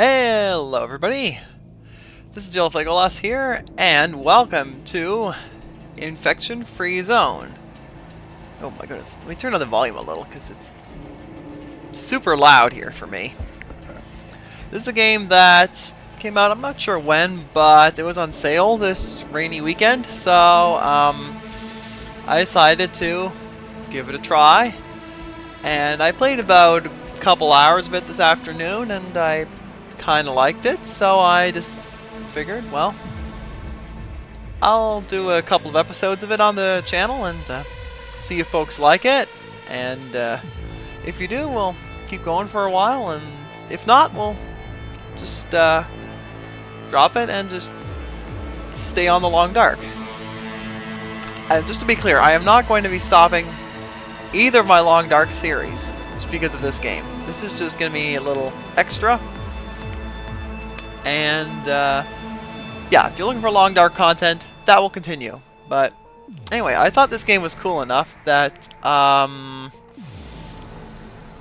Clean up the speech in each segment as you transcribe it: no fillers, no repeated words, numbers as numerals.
Hello everybody, this is Jill Flagolas here, and welcome to Infection Free Zone. Oh my goodness, let me turn on the volume a little because it's super loud here for me. This is a game that came out, I'm not sure when, but it was on sale this rainy weekend, so I decided to give it a try. And I played about a couple hours of it this afternoon, and I kind of liked it, so I just figured, well, I'll do a couple of episodes of it on the channel and see if folks like it. And if you do, we'll keep going for a while, and if not, we'll just drop it and just stay on the long dark. And just to be clear, I am not going to be stopping either of my long dark series just because of this game. This is just going to be a little extra. And yeah, if you're looking for long dark content, that will continue. But anyway, I thought this game was cool enough that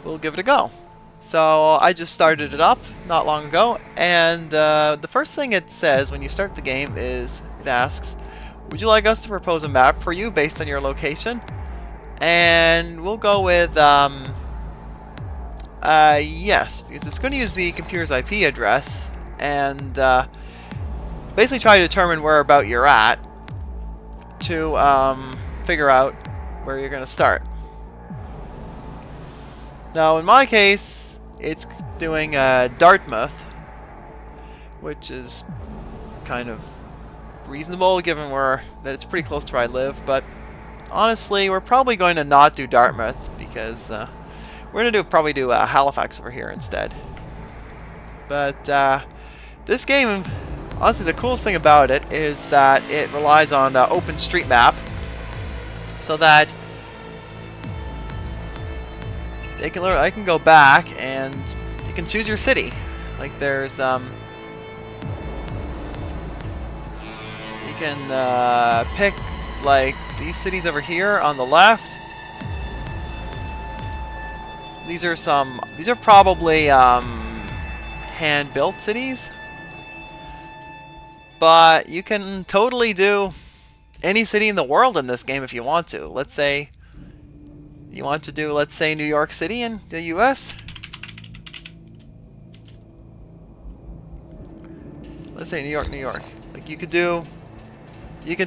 we'll give it a go. So I just started it up not long ago, and the first thing it says when you start the game is, it asks, would you like us to propose a map for you based on your location? And we'll go with yes, because it's going to use the computer's IP address and basically try to determine where about you're at to figure out where you're going to start. Now in my case, it's doing Dartmouth, which is kind of reasonable given that it's pretty close to where I live, but honestly, we're probably going to not do Dartmouth because we're going to probably do Halifax over here instead. But this game, honestly, the coolest thing about it is that it relies on OpenStreetMap, so that I can go back and you can choose your city. Like there's you can pick like these cities over here on the left. These are probably hand-built cities, but you can totally do any city in the world in this game if you want to. Let's say you want to do, let's say, New York City in the US. Let's say New York, New York. Like you could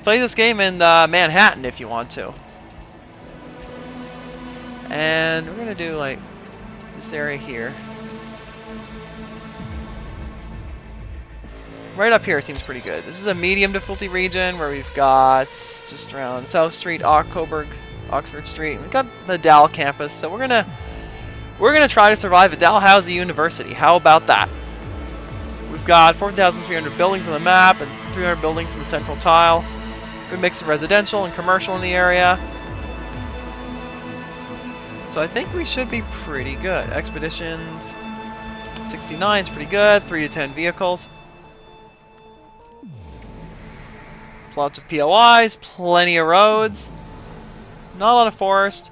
play this game in Manhattan if you want to. And we're gonna do like this area here. Right up here seems pretty good. This is a medium difficulty region where we've got just around South Street, Oxford Street. We've got the Dal campus, so we're gonna try to survive at Dalhousie University. How about that? We've got 4,300 buildings on the map and 300 buildings in the central tile. Good mix of residential and commercial in the area. So I think we should be pretty good. Expeditions 69 is pretty good. 3 to 10 vehicles. Lots of POIs, plenty of roads. Not a lot of forest.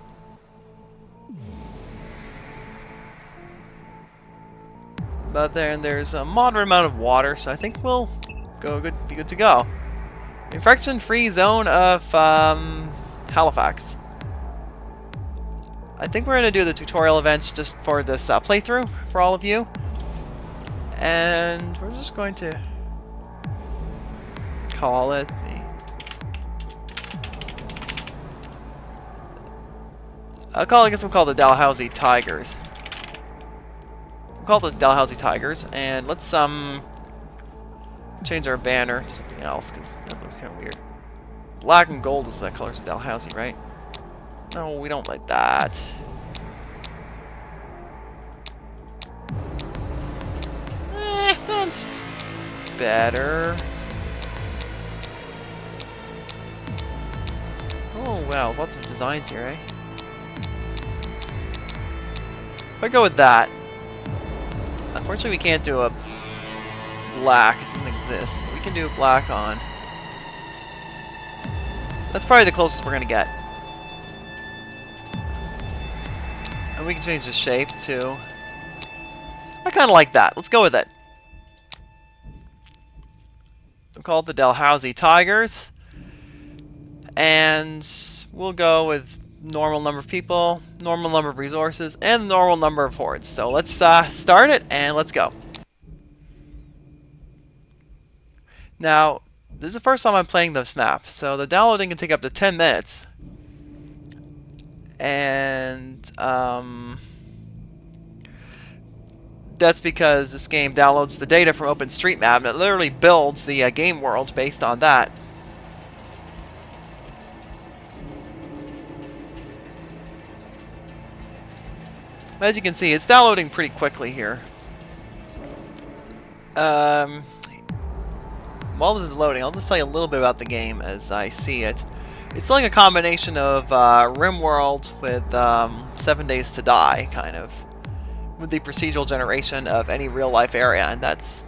But then there's a moderate amount of water, so I think we'll be good to go. Infection-free zone of Halifax. I think we're going to do the tutorial events just for this playthrough for all of you. And we're just going to call it I guess we'll call the Dalhousie Tigers. We'll call it the Dalhousie Tigers, and let's change our banner to something else because that looks kind of weird. Black and gold is the colors of Dalhousie, right? No, we don't like that. That's better. Oh wow, lots of designs here, eh? If I go with that, unfortunately we can't do a black, it doesn't exist. But we can do black on. That's probably the closest we're going to get. And we can change the shape too. I kind of like that. Let's go with it. call it the Dalhousie Tigers. And we'll go with normal number of people, normal number of resources, and normal number of hordes. So let's start it, and let's go. Now, this is the first time I'm playing this map, so the downloading can take up to 10 minutes. And that's because this game downloads the data from OpenStreetMap, and it literally builds the game world based on that. As you can see, it's downloading pretty quickly here. While this is loading, I'll just tell you a little bit about the game as I see it. It's like a combination of Rimworld with 7 Days to Die, kind of, with the procedural generation of any real-life area, and that's...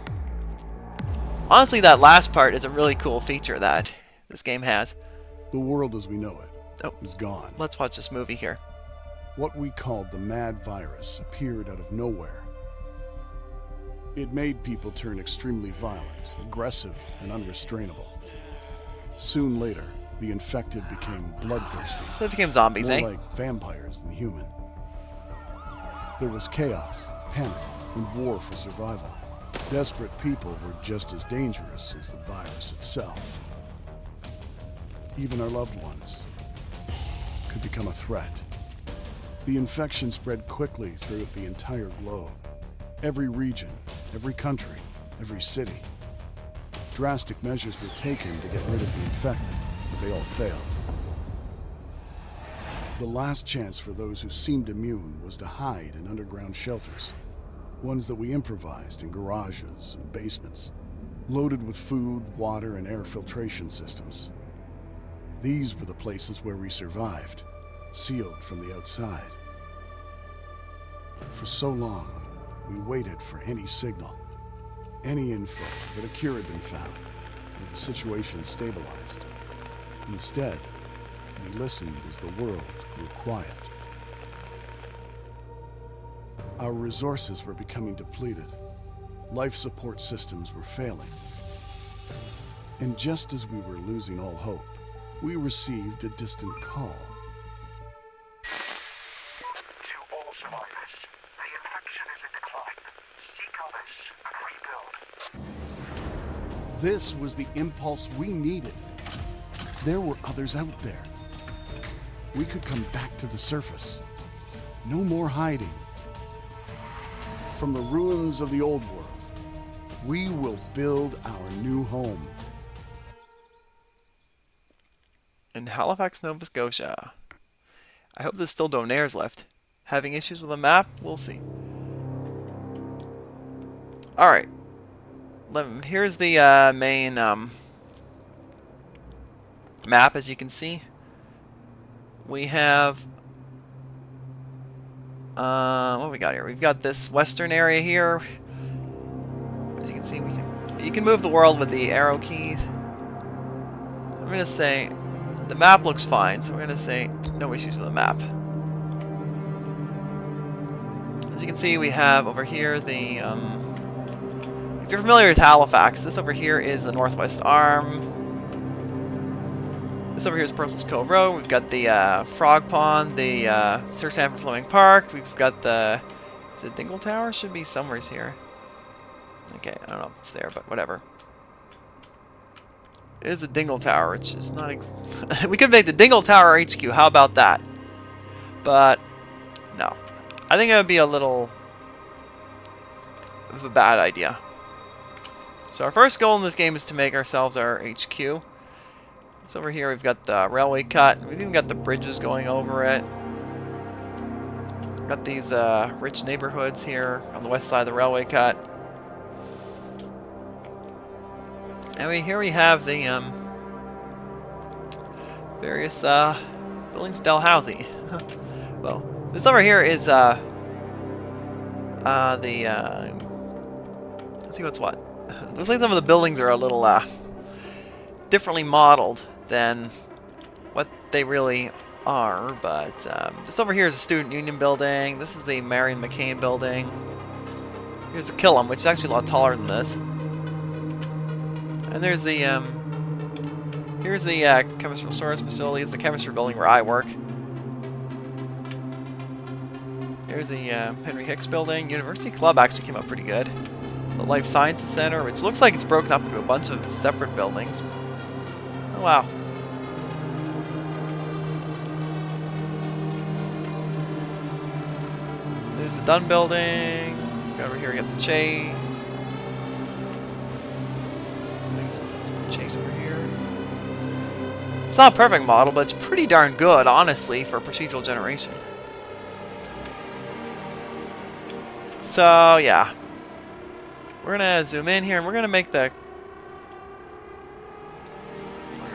Honestly, that last part is a really cool feature that this game has. The world as we know it is gone. Let's watch this movie here. What we called the mad virus appeared out of nowhere. It made people turn extremely violent, aggressive, and unrestrainable. Soon later, the infected became bloodthirsty. So it became zombies, more like vampires than human. There was chaos, panic, and war for survival. Desperate people were just as dangerous as the virus itself. Even our loved ones could become a threat. The infection spread quickly throughout the entire globe. Every region, every country, every city. Drastic measures were taken to get rid of the infected, but they all failed. The last chance for those who seemed immune was to hide in underground shelters, ones that we improvised in garages and basements, loaded with food, water, and air filtration systems. These were the places where we survived, sealed from the outside. For so long, we waited for any signal, any info that a cure had been found, or the situation stabilized. Instead, we listened as the world grew quiet. Our resources were becoming depleted. Life support systems were failing. And just as we were losing all hope, we received a distant call. This was the impulse we needed. There were others out there. We could come back to the surface. No more hiding. From the ruins of the old world, we will build our new home. In Halifax, Nova Scotia. I hope there's still donaires left. Having issues with the map? We'll see. Alright. Here's the main map, as you can see. We have what we got here? We've got this western area here. As you can see, you can move the world with the arrow keys. I'm gonna say the map looks fine, so we're gonna say no issues with the map. As you can see, we have over here the if you're familiar with Halifax, this over here is the Northwest Arm. This over here is Purcell's Cove Road. We've got the Frog Pond, the Sir Sanford Fleming Park. We've got the... Is it Dingle Tower? Should be somewhere here. Okay, I don't know if it's there, but whatever. It is a Dingle Tower, which is not... we could make the Dingle Tower HQ. How about that? But, no. I think it would be a little... of a bad idea. So our first goal in this game is to make ourselves our HQ. So over here we've got the railway cut. We've even got the bridges going over it. We've got these rich neighborhoods here on the west side of the railway cut. And here we have the various buildings of Dalhousie. Well, this over here is let's see what's what. Looks like some of the buildings are a little differently modeled than what they really are, but this over here is a student union building. This is the Marion McCain building. Here's the Killam, which is actually a lot taller than this. And there's the, here's the chemistry storage facility. It's the chemistry building where I work. Here's the Henry Hicks building. University Club actually came up pretty good. The Life Sciences Center, which looks like it's broken up into a bunch of separate buildings. Oh, wow. There's the Dunn building. Go over here, get the Chase. Chase over here. It's not a perfect model, but it's pretty darn good, honestly, for procedural generation. So, yeah. We're gonna zoom in here and we're gonna make the...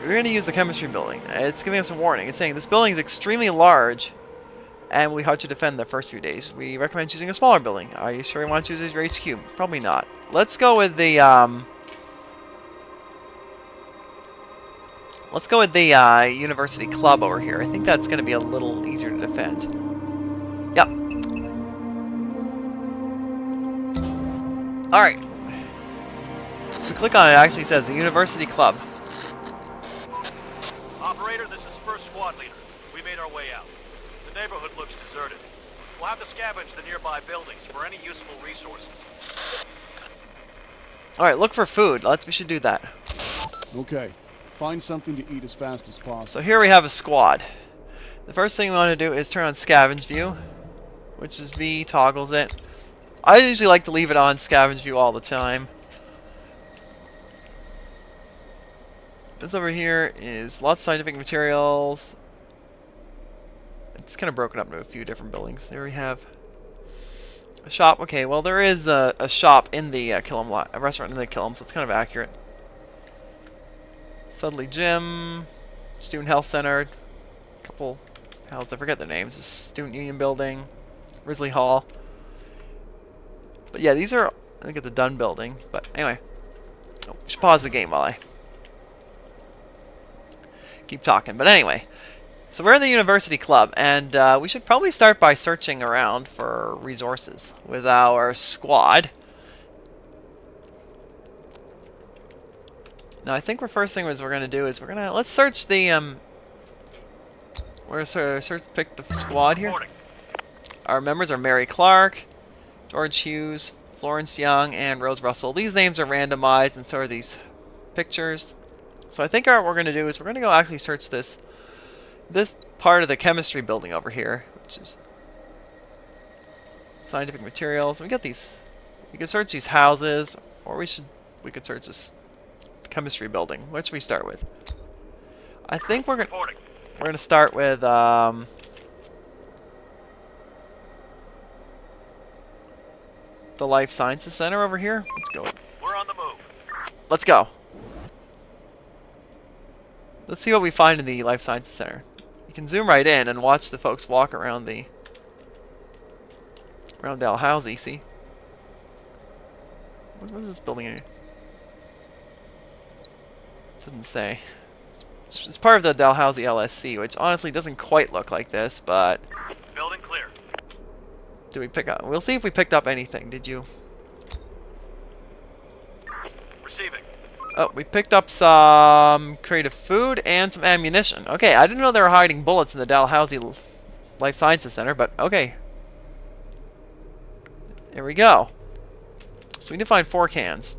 We're gonna use the chemistry building. It's giving us a warning. It's saying this building is extremely large and we hard to defend the first few days. We recommend choosing a smaller building. Are you sure you want to choose your HQ? Probably not. Let's go with the, let's go with the University Club over here. I think that's gonna be a little easier to defend. Yep. Alright. If we click on it, it actually says the University Club. Operator, this is First Squad Leader. We made our way out. The neighborhood looks deserted. We'll have to scavenge the nearby buildings for any useful resources. Alright, look for food. We should do that. Okay. Find something to eat as fast as possible. So here we have a squad. The first thing we want to do is turn on scavenge view, which is V, toggles it. I usually like to leave it on scavenge view all the time. This over here is lots of scientific materials. It's kind of broken up into a few different buildings. There we have a shop. Okay, well there is a shop in the Killam lot, a restaurant in the Killam, so it's kind of accurate. Sudley Gym, Student Health Center, a couple houses, I forget their names. The Student Union Building, Risley Hall. But yeah, these are, I think, at the Dunn building. But anyway, we should pause the game while I keep talking. But anyway, so we're in the University Club, and we should probably start by searching around for resources with our squad. Now, I think the first thing we're going to do is let's search the we're going to pick the squad here. Our members are Mary Clark, George Hughes, Florence Young, and Rose Russell. These names are randomized, and so are these pictures. So I think what we're going to do is we're going to go actually search this part of the chemistry building over here, which is scientific materials. We got these. We could search these houses, or we could search this chemistry building. Which should we start with? I think we're going to start with the Life Sciences Center over here. Let's go. We're on the move. Let's go. Let's see what we find in the Life Sciences Center. You can zoom right in and watch the folks walk around Dalhousie. See? What is this building here? It doesn't say. It's part of the Dalhousie LSC, which honestly doesn't quite look like this, but... Building clear. Do we pick up? We'll see if we picked up anything. Did you? Receiving. Oh, we picked up some creative food and some ammunition. Okay, I didn't know they were hiding bullets in the Dalhousie Life Sciences Center, but okay. There we go. So we need to find 4 cans.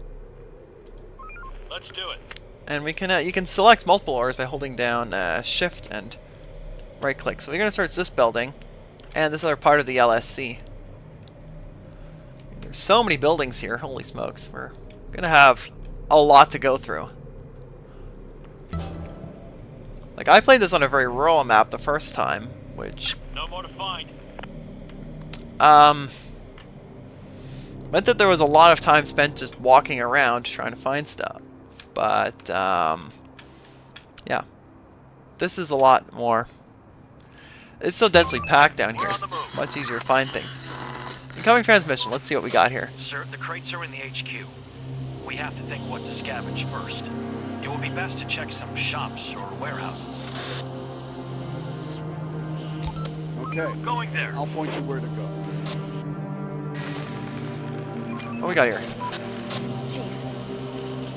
Let's do it. And we can you can select multiple orders by holding down Shift and right click. So we're going to search this building and this other part of the LSC. There's so many buildings here. Holy smokes. We're going to have a lot to go through. Like, I played this on a very rural map the first time, which... No more to find. Meant that there was a lot of time spent just walking around trying to find stuff. But, yeah. This is a lot more. It's so densely packed down here, so it's much easier to find things. Incoming transmission. Let's see what we got here. Sir, the crates are in the HQ. We have to think what to scavenge first. It will be best to check some shops or warehouses. Okay. Going there. I'll point you where to go. What we got here? Chief,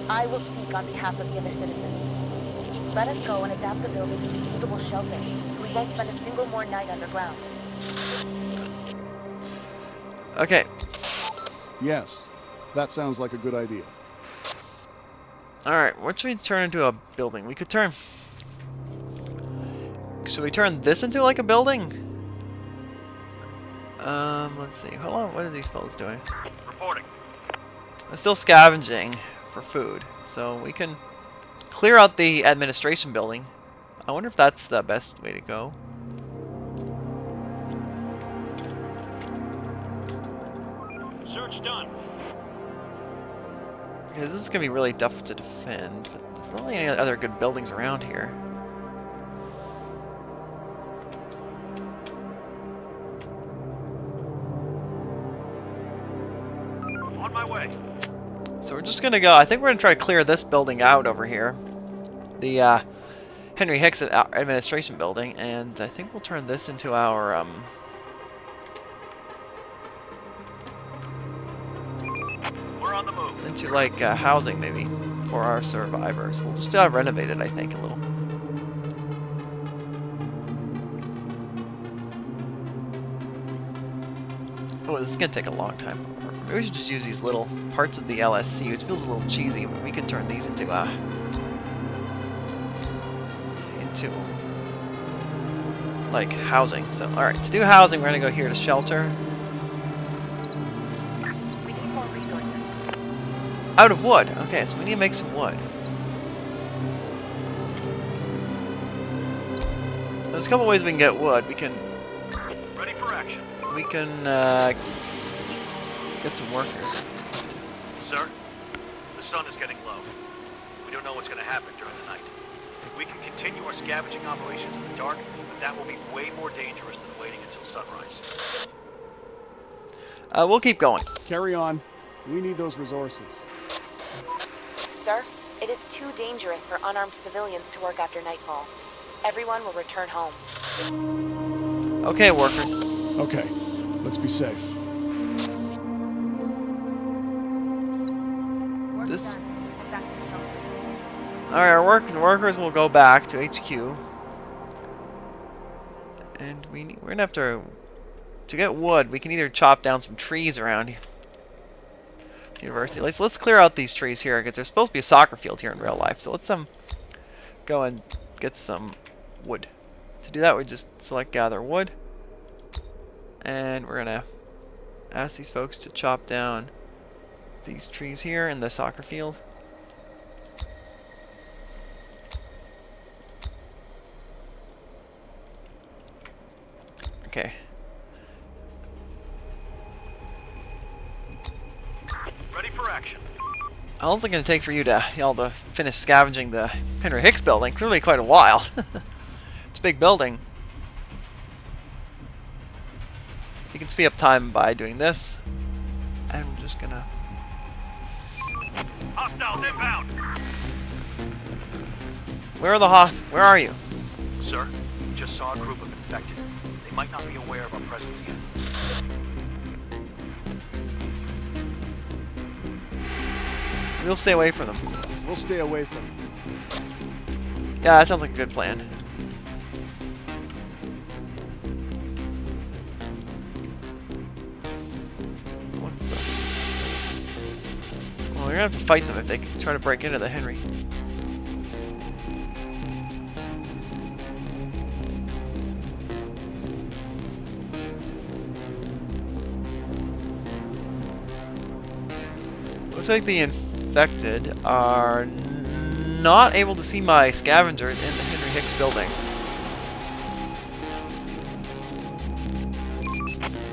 I will speak on behalf of the other citizens. Let us go and adapt the buildings to suitable shelters, so we won't spend a single more night underground. Okay. Yes, that sounds like a good idea. Alright, what should we turn into a building? We could turn... Should we turn this into like a building? Let's see. Hold on, what are these fellas doing? Reporting. They're still scavenging for food, so we can clear out the administration building. I wonder if that's the best way to go. Search done. Because this is going to be really tough to defend, but there's not really any other good buildings around here. On my way. So we're just going to go, I think we're going to try to clear this building out over here. The Henry Hicks administration building, and I think we'll turn this into our, We're on the move. into like housing maybe for our survivors. We'll just renovate it, I think, a little. Oh, this is gonna take a long time. Maybe we should just use these little parts of the LSC, which feels a little cheesy, but we could turn these into like housing. So, all right, to do housing, we're gonna go here to shelter. We need more resources. Out of wood. Okay, so we need to make some wood. There's a couple ways we can get wood. We can Ready for action. get some workers. Sir, the sun is getting low. We don't know what's going to happen during the night. We can continue our scavenging operations in the dark, but that will be way more dangerous than waiting until sunrise. We'll keep going. Carry on. We need those resources. Sir, it is too dangerous for unarmed civilians to work after nightfall. Everyone will return home. Okay, workers. Okay, let's be safe. This. All right, our workers will go back to HQ, and we're gonna have to get wood. We can either chop down some trees around University. Let's clear out these trees here because there's supposed to be a soccer field here in real life. So let's go and get some wood. To do that, we just select gather wood, and we're gonna ask these folks to chop down these trees here in the soccer field. Okay. Ready for action. How long is it going to take for y'all to finish scavenging the Henry Hicks building? Clearly quite a while. It's a big building. You can speed up time by doing this. And we're just gonna... Hostiles inbound. Where are you? Sir, we just saw a group of infected. They might not be aware of our presence yet. We'll stay away from them. We'll stay away from them. Yeah, that sounds like a good plan. What's the... Well, we're gonna have to fight them if they try to break into the Henry. Looks like the infected are not able to see my scavengers in the Henry Hicks building.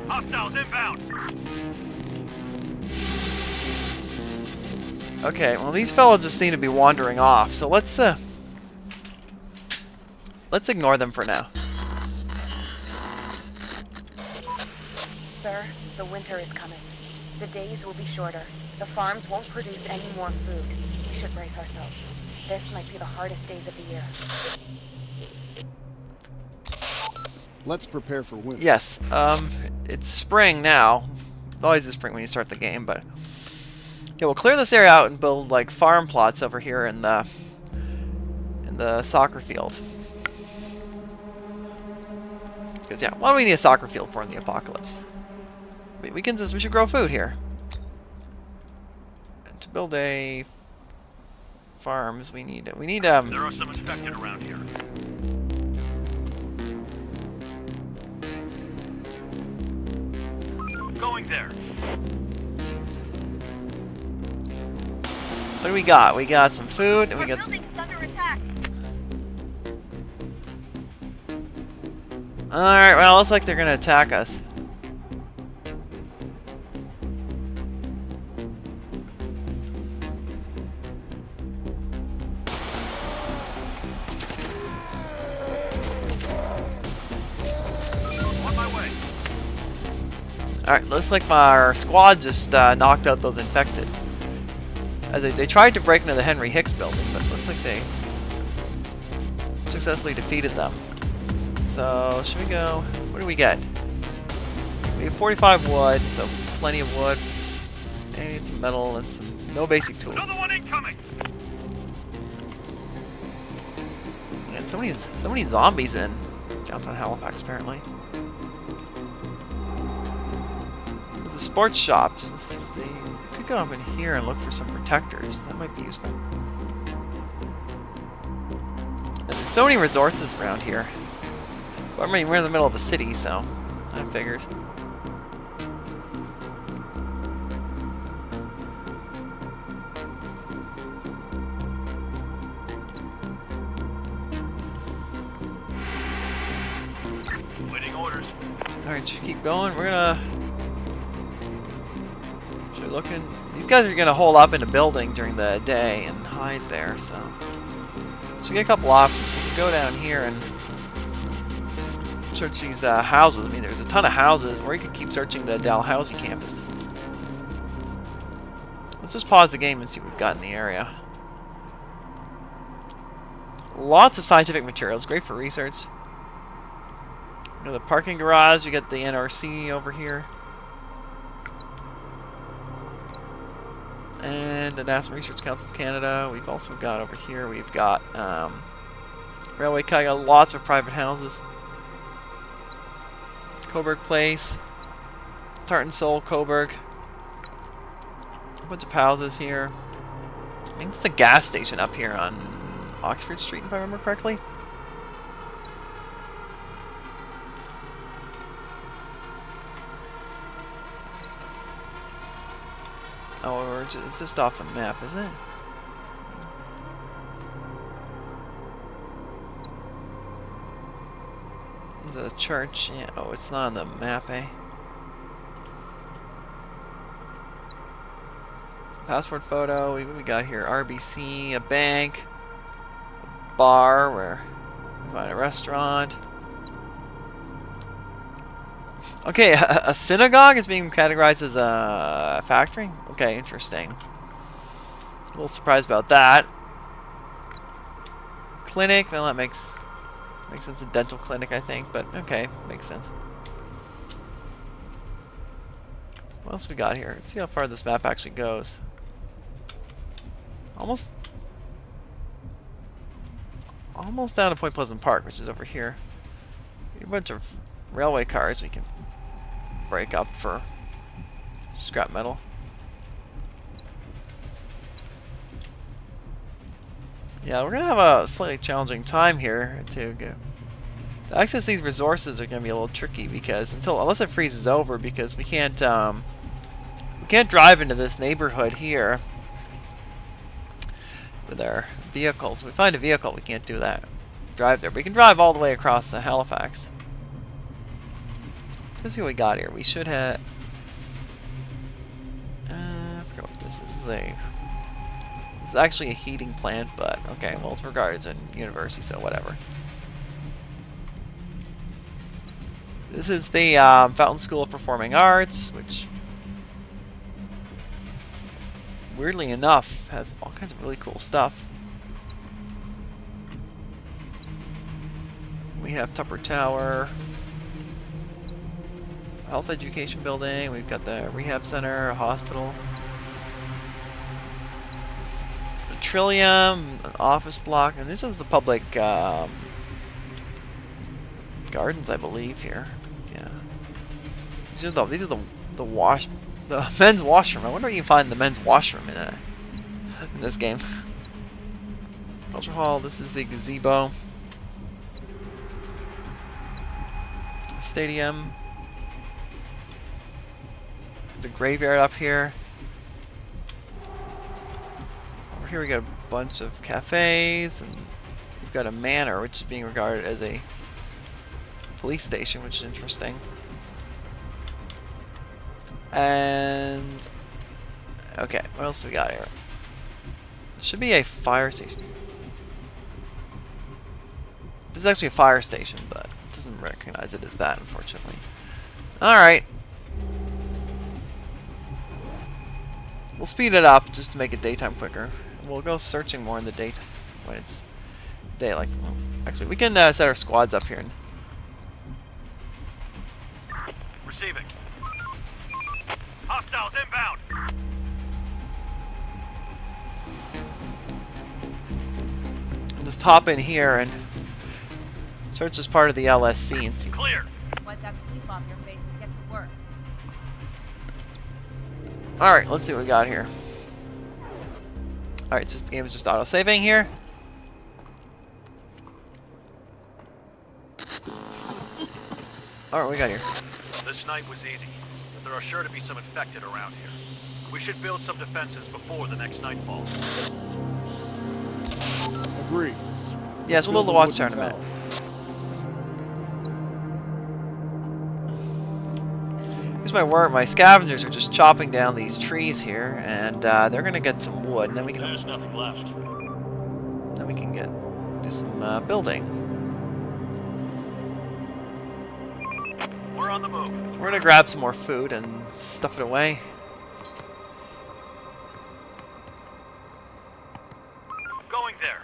Hostiles inbound. Okay, well these fellows just seem to be wandering off, so let's ignore them for now. Sir, the winter is coming. The days will be shorter. The farms won't produce any more food. We should brace ourselves. This might be the hardest days of the year. Let's prepare for winter. Yes, it's spring now. Always is spring when you start the game, but Yeah, we'll clear this area out and build like farm plots over here in the soccer field. Because yeah, what do we need a soccer field for in the apocalypse? We should grow food here. And to build a farms, we need There are some infected around here. Going there. What do we got? We got some food and we got some. Alright, well, it looks like they're gonna attack us. On my way. Alright, looks like our squad just knocked out those infected. As they tried to break into the Henry Hicks building, but looks like they successfully defeated them. So, should we go? What do we get? We have 45 wood, so plenty of wood. And some metal and some no basic tools. Another one incoming. And so many zombies in downtown Halifax apparently. There's a sports shop. So we could go up in here and look for some protectors. That might be useful. And there's so many resources around here. But I mean, we're in the middle of a city, so that figures. Waiting orders. Alright, should we keep going? We're gonna... Should we looking... These guys are gonna hole up in a building during the day and hide there, so... So we get a couple options. We can go down here and search these houses. I mean, there's a ton of houses, or you can keep searching the Dalhousie campus. Let's just pause the game and see what we've got in the area. Lots of scientific materials, great for research. You know, the parking garage, you get the NRC over here. And the National Research Council of Canada. We've also got over here, we've got railway cut, got lots of private houses. Coburg Place, Tartan Soul, Coburg. A bunch of houses here. I think it's the gas station up here on Oxford Street, if I remember correctly. Oh, or it's just off the map, is it? The church, yeah. Oh, it's not on the map, eh? Passport photo. We got here RBC, a bank, a bar where we find a restaurant. Okay, a synagogue is being categorized as a factory. Okay, interesting. A little surprised about that. Clinic. Well, that makes sense. A dental clinic, I think, but okay, makes sense. What else we got here? Let's see how far this map actually goes. Almost down to Point Pleasant Park, which is over here. A bunch of railway cars we can break up for scrap metal. Yeah, we're gonna have a slightly challenging time here to access these resources are gonna be a little tricky because unless it freezes over, because we can't drive into this neighborhood here with our vehicles. If we find a vehicle, we can't do that. Drive there. We can drive all the way across to Halifax. Let's see what we got here. We should have. I forgot what this is. This is actually a heating plant, but okay. Well, it's regarded as a university, so whatever. This is the Fountain School of Performing Arts, which, weirdly enough, has all kinds of really cool stuff. We have Tupper Tower, Health Education Building, we've got the Rehab Center, a hospital. Trillium, an office block, and this is the public gardens, I believe, here. Yeah. These are the men's washroom. I wonder what you can find in the men's washroom in this game. Culture Hall, this is the gazebo. Stadium. There's a graveyard up here. Over here we got a bunch of cafes, and we've got a manor, which is being regarded as a police station, which is interesting. And okay, what else do we got here? There should be a fire station. This is actually a fire station, but it doesn't recognize it as that, unfortunately. Alright. We'll speed it up just to make it daytime quicker. We'll go searching more in the daytime when it's daylight. Well, actually, we can set our squads up here. And Receiving. Hostiles inbound. just hop in here and search as part of the LSC and see. Clear. Wipe that sleep off your face and get to work. Alright, let's see what we got here. Alright, so the game is just auto-saving here. Alright, what we got here? This night was easy, but there are sure to be some infected around here. We should build some defenses before the next nightfall. Agree. Yes, we'll build the watch tournament. Here's my work. My scavengers are just chopping down these trees here, and they're gonna get some wood, and then we can. There's nothing left. Then we can do some building. We're on the move. We're gonna grab some more food and stuff it away. Going there.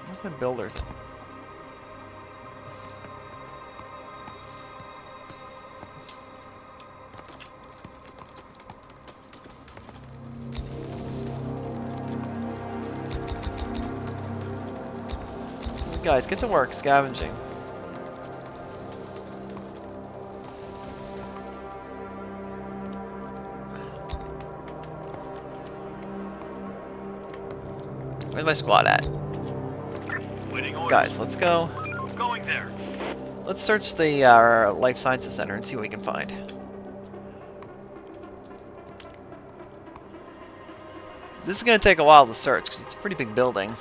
Where's my builders? Guys, get to work scavenging. Where's my squad at? Waiting orders. Guys, let's go. Going there. Let's search the Life Sciences Center and see what we can find. This is going to take a while to search because it's a pretty big building.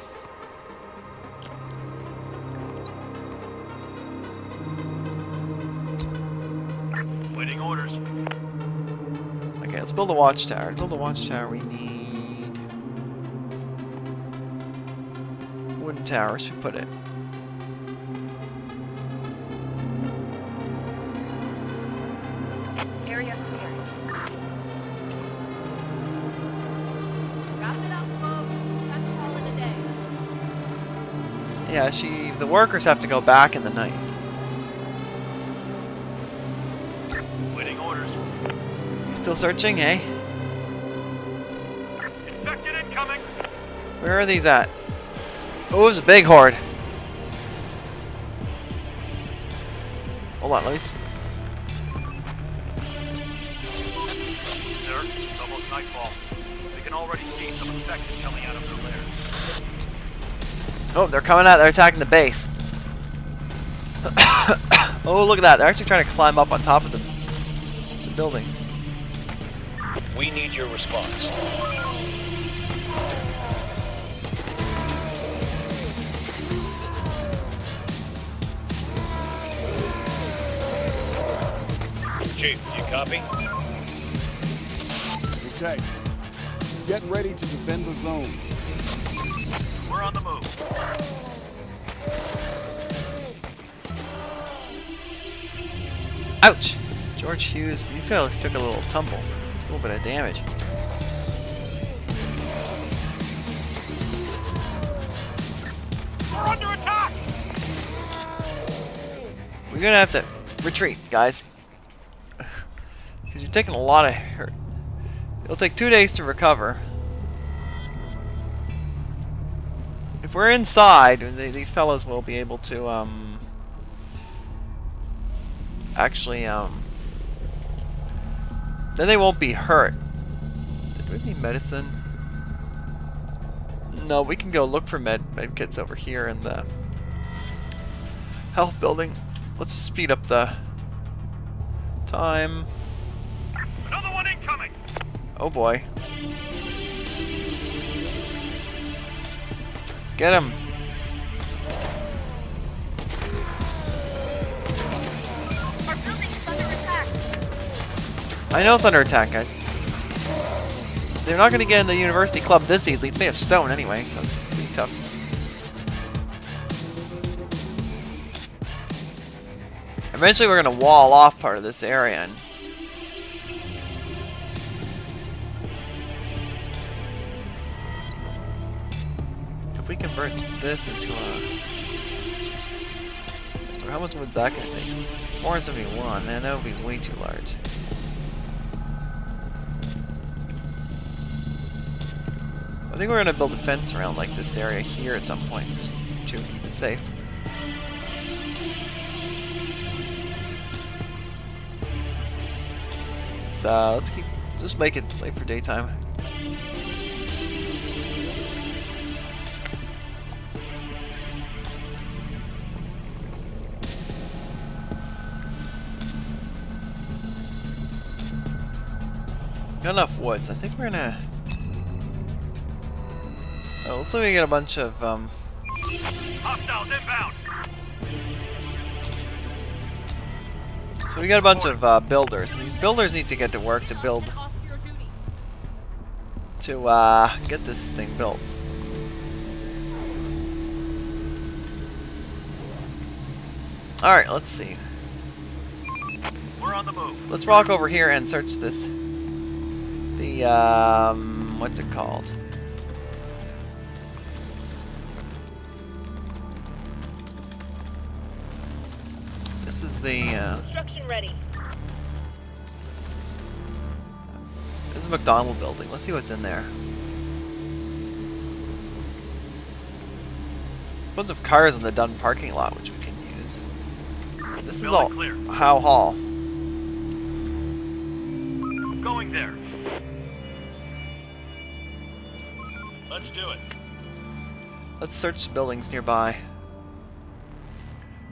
Waiting orders. Okay, let's build a watchtower. To build a watchtower, we need wooden tower. Where should we put it? Area clear. Wrap it up, folks. Time to call it a day. Yeah, the workers have to go back in the night. Waiting orders. You still searching, eh? Infected incoming. Where are these at? Oh, there's a big horde. Hold on, let me Sir, it's almost nightfall. We can already see some infected coming out of their lairs. Oh, they're coming out. They're attacking the base. Oh, look at that. They're actually trying to climb up on top of the building. We need your response. Chief, you copy? Okay. Get ready to defend the zone. We're on the move. Ouch! George Hughes, these guys took a little tumble. A little bit of damage. We're under attack. We're gonna have to retreat, guys. Because you're taking a lot of hurt. It'll take 2 days to recover. If we're inside, these fellows will be able to, actually, then they won't be hurt. Do we need medicine? No, we can go look for med kits over here in the health building. Let's speed up the time. Another one incoming! Oh boy. Get him! Our building is under attack. I know it's under attack, guys. They're not going to get in the University Club this easily. It's made of stone anyway, so it's pretty tough. Eventually we're going to wall off part of this area. And if we convert this into a... How much wood's that going to take? 471, man, that would be way too large. I think we're going to build a fence around like this area here at some point, just to keep it safe. So let's just make it late for daytime. Got enough woods. I think we're gonna. Oh, looks like we get a bunch of Hostiles inbound! So we got a bunch of builders. And these builders need to get to work to build. To get this thing built. All right, let's see. We're on the move. Let's walk over here and search this. The what's it called? This is the Construction ready. this is a McDonald building. Let's see what's in there. A bunch of cars in the Dunn parking lot, which we can use. This is Building all clear. Howe Hall. Going there. Let's do it. Let's search the buildings nearby.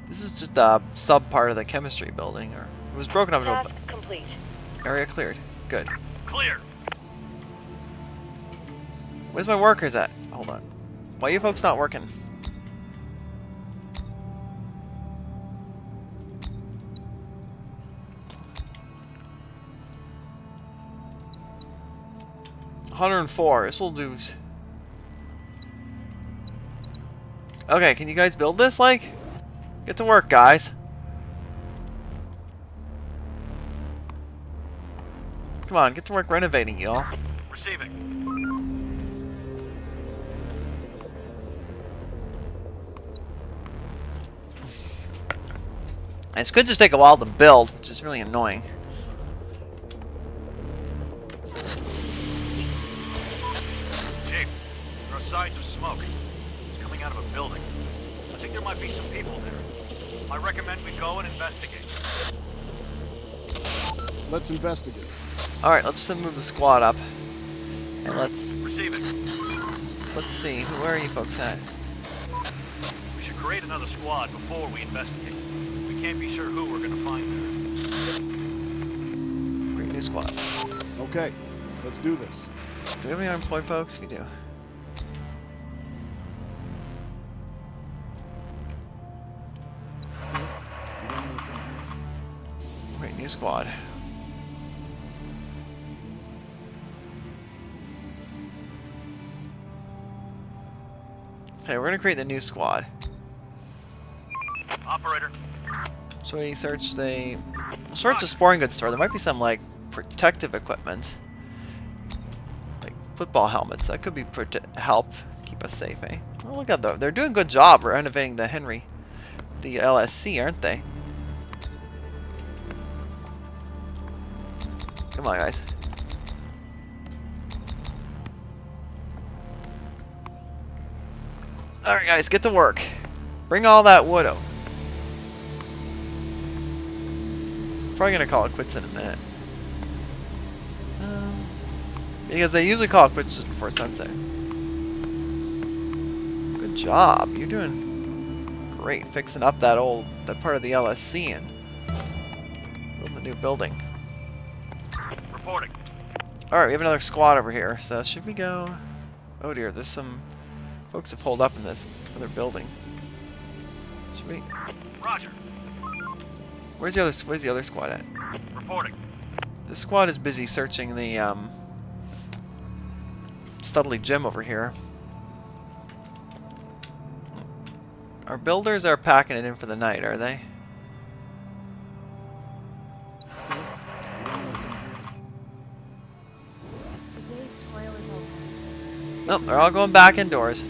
This is just a sub part of the chemistry building, or it was broken up into Task complete. area cleared. Good. Clear. Where's my workers at? Hold on. Why are you folks not working? $104. This will do. Okay, can you guys build this? Like, get to work, guys. Come on, get to work renovating, y'all. Receiving. It could just take a while to build, which is really annoying. Chief, there are signs of smoke. It's coming out of a building. I think there might be some people there. I recommend we go and investigate. Let's investigate. Alright, let's move the squad up. And let's Receiving. see, where are you folks at? We should create another squad before we investigate. We can't be sure who we're gonna find there. Great new squad. Okay, let's do this. Do we have any unemployed folks? We do. Great new squad. Okay, we're gonna create the new squad. Operator. So we search the sporting goods store. There might be some like protective equipment, like football helmets. That could be help keep us safe, eh? Oh, look at they're doing a good job renovating the LSC, aren't they? Come on, guys. Alright, guys, get to work. Bring all that wood out. Probably gonna call it quits in a minute. Because they usually call it quits just before sunset. Good job. You're doing great fixing up that part of the LSC and building a new building. Reporting. Alright, we have another squad over here, so should we go... Oh dear, there's some folks have holed up in this other building. Should we... Roger. Where's the other squad at? Reporting. This squad is busy searching the Studley gym over here. Our builders are packing it in for the night, are they? The day's toil is over. Nope, they're all going back indoors.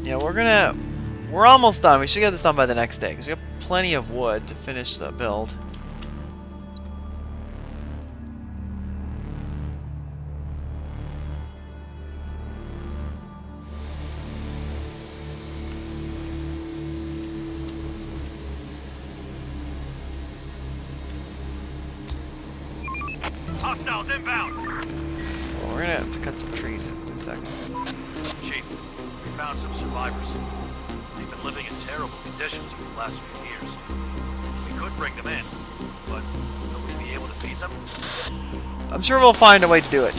Yeah, we're almost done. We should get this done by the next day, because we have plenty of wood to finish the build. Hostiles inbound. Well, we're gonna have to cut some trees in a second. Chief, we found some survivors. They've been living in terrible conditions for the last few years. We could bring them in, but will we be able to feed them? I'm sure we'll find a way to do it.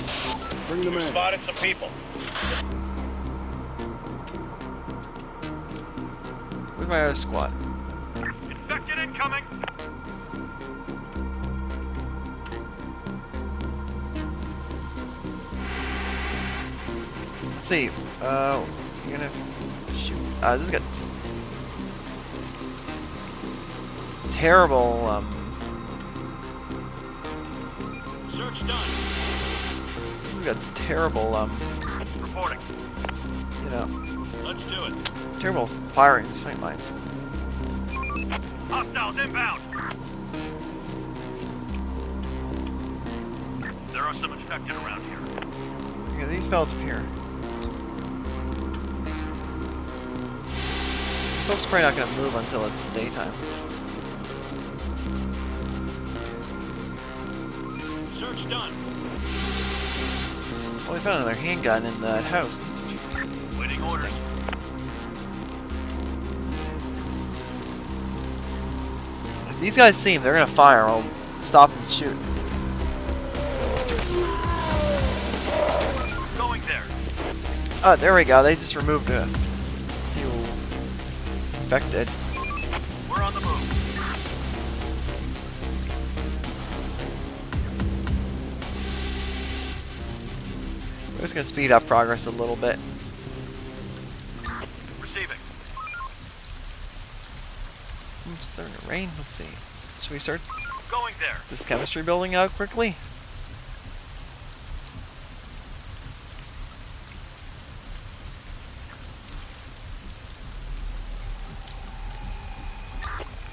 Bring them in. Spotted some people. Where's my other squad? Infected incoming. Let's see. You're gonna shoot. This has got terrible. Search done. This has got terrible. Reporting. You know, Let's do it. terrible firing sight lines. Hostiles inbound. There are some infected around here. Yeah, these fellas up here. These folks are probably not gonna move until it's daytime. Search done. Well, we found another handgun in that house. Waiting orders. If these guys see him, they're gonna fire. I'll stop and shoot. Going there. Oh, there we go. They just removed a few infected. We're on the move. We're just gonna speed up progress a little bit. Receiving. It's starting to rain. Let's see. Should we start Going there. this chemistry building out quickly?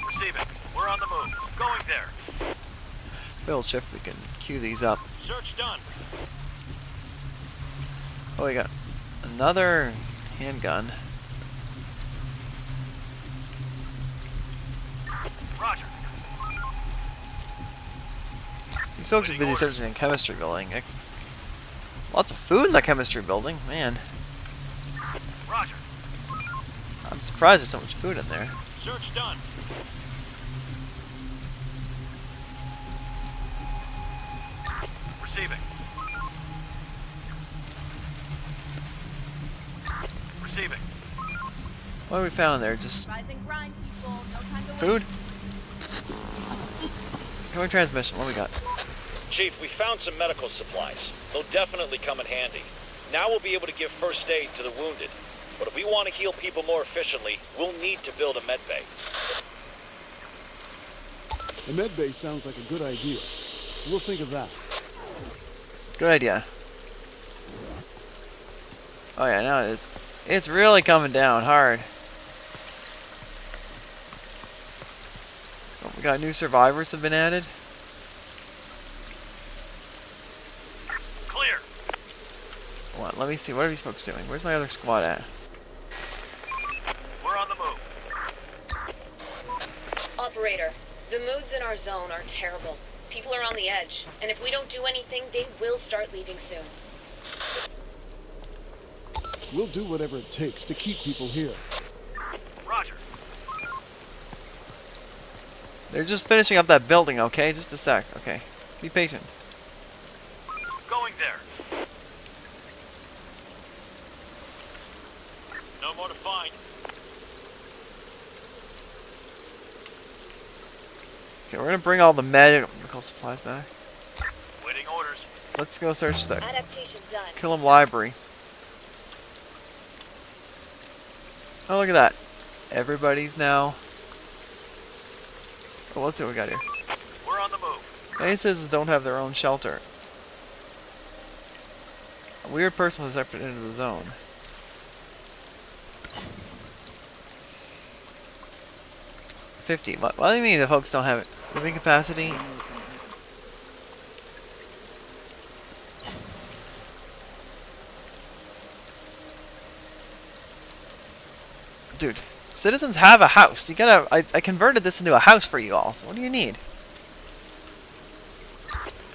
Receiving. We're on the move. Going there. Build shift. We can queue these up. Search done. Oh, we got another handgun. Roger. These folks are busy searching in chemistry building. Lots of food in the chemistry building, man. Roger. I'm surprised there's so much food in there. Search done. Receiving. Receiving. What have we found in there? Just Rise and grind, people. No time to food? Going transmission. What we got? Chief, we found some medical supplies. They'll definitely come in handy. Now we'll be able to give first aid to the wounded. But if we want to heal people more efficiently, we'll need to build a med bay. A med base sounds like a good idea. We'll think of that. Good idea. Oh yeah, now it is. It's really coming down hard. Oh, we got new survivors have been added. Clear. Hold on, let me see. What are these folks doing? Where's my other squad at? We're on the move. Operator, the moods in our zone are terrible. People are on the edge, and if we don't do anything, they will start leaving soon. We'll do whatever it takes to keep people here. Roger. They're just finishing up that building, okay? Just a sec, okay? Be patient. Going there. No more to find. Okay, we're gonna bring all the medical supplies back. Waiting orders. Let's go search the Adaptation done. Kill 'em library. Oh, look at that. Everybody's now... Oh, let's see what we got here. We're on the move. Bases don't have their own shelter. A weird person was entered into the zone. $50. What do you mean the folks don't have it? Living capacity? Dude, citizens have a house. You gotta... I converted this into a house for you all, so what do you need?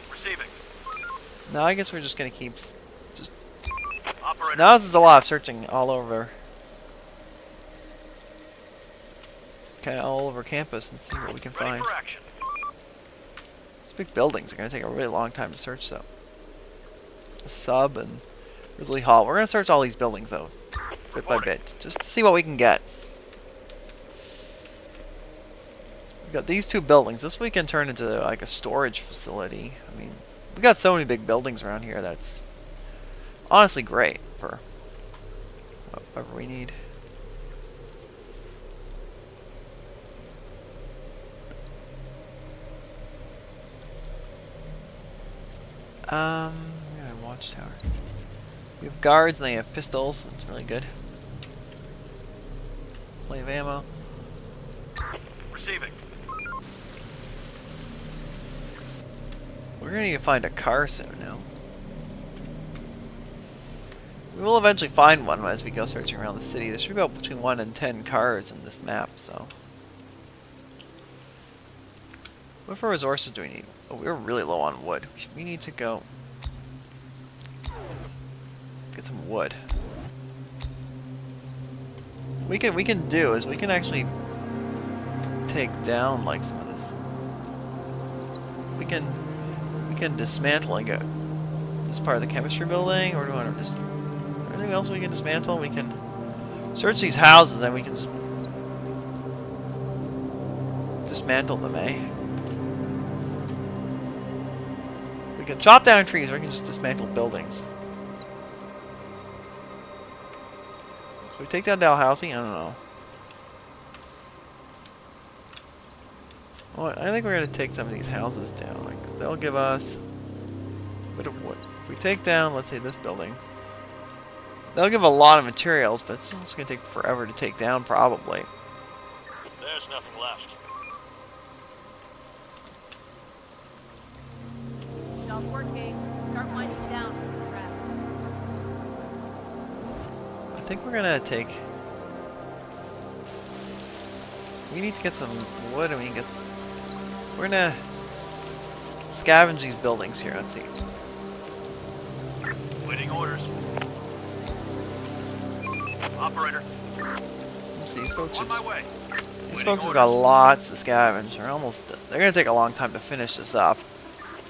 Receiving. No, I guess we're just gonna keep... just... Operator. Now this is a lot of searching all over... Okay, all over campus and see what we can Ready find. for action. These big buildings are gonna take a really long time to search, though. The sub and Grizzly Hall. We're gonna search all these buildings, though. Bit by bit, just to see what we can get. We've got these two buildings. This we can turn into like a storage facility. I mean, we got so many big buildings around here that's honestly great for whatever we need. We got a watchtower. We have guards and they have pistols. That's really good. Plenty of ammo. Receiving. We're gonna need to find a car soon now. We will eventually find one as we go searching around the city. There should be about between 1 and 10 cars in this map, so. What for resources do we need? Oh, we're really low on wood. We need to go get some wood. We can do is we can actually take down like some of this. We can dismantle and go this part of the chemistry building, or do we want to just anything else we can dismantle? We can search these houses and we can just dismantle them, eh? We can chop down trees, or we can just dismantle buildings. So we take down Dalhousie? I don't know. Well, I think we're going to take some of these houses down. Like, they'll give us a bit of wood. If we take down, let's say, this building, they'll give a lot of materials, but it's just going to take forever to take down, probably. There's nothing left. Job working. Start winding down. I think we're going to take... We need to get some wood, and we can get... We're going to scavenge these buildings here. Let's see. Waiting orders. Operator. Let's see, these folks On my are... way. These folks have got lots to scavenge. They're almost... They're going to take a long time to finish this up.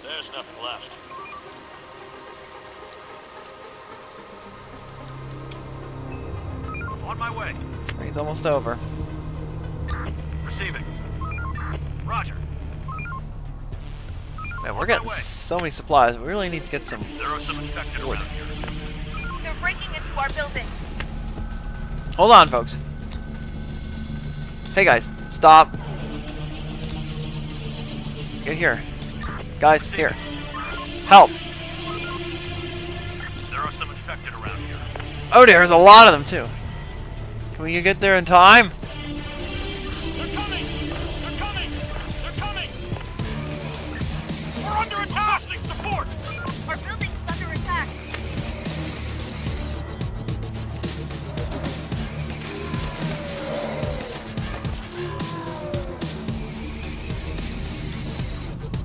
There's nothing left. On my way. Rain's almost over. Receiving. Roger. Man, we're getting so many supplies. We really need to get some... There are some infected wood. around here. They're breaking into our building. Hold on, folks. Hey, guys. Stop. Get here. Guys, here. Help. There are are some infected around here. Oh, there's a lot of them too. Can we get there in time? They're coming! They're coming! They're coming! We're under attack! Support! Our building is under attack.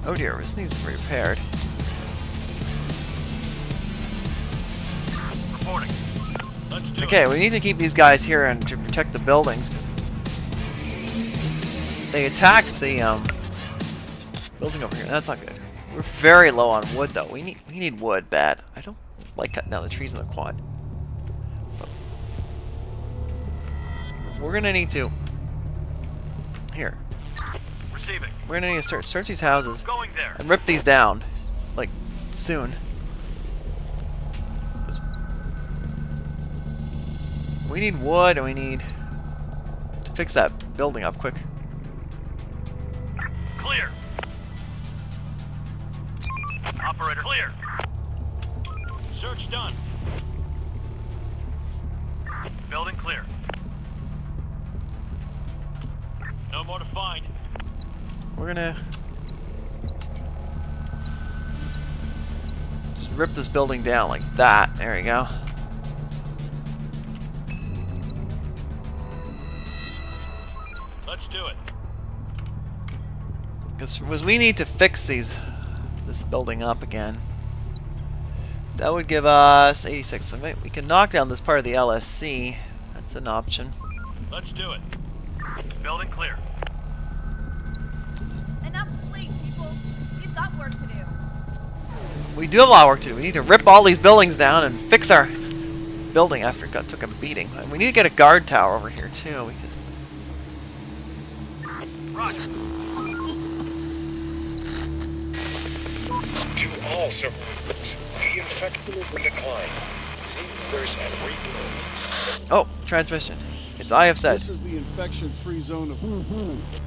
Oh dear, this needs to be repaired. Reporting. Let's do Okay, it. we need to keep these guys here and to protect the buildings. 'Cause they attacked the building over here. That's not good. We're very low on wood though. We need wood bad. I don't like cutting down the trees in the quad. But we're gonna need to. Here, Receiving. we're gonna need to search these houses Going there. and rip these down, like soon. We need wood and we need to fix that building up quick. Clear. Operator, clear. Search done. Building clear. No more to find. We're gonna just rip this building down like that. There you go. Let's do it. Because we need to fix this building up again. That would give us 86. So we can knock down this part of the LSC. That's an option. Let's do it. Building clear. Enough sleep, people. We've got work to do. We do have a lot of work to do. We need to rip all these buildings down and fix our building after it took a beating. And we need to get a guard tower over here too. Because Roger. To all survivors, the infection is in decline. Seekers and rebuild. oh, transmission. It's I have said This is the infection-free zone of...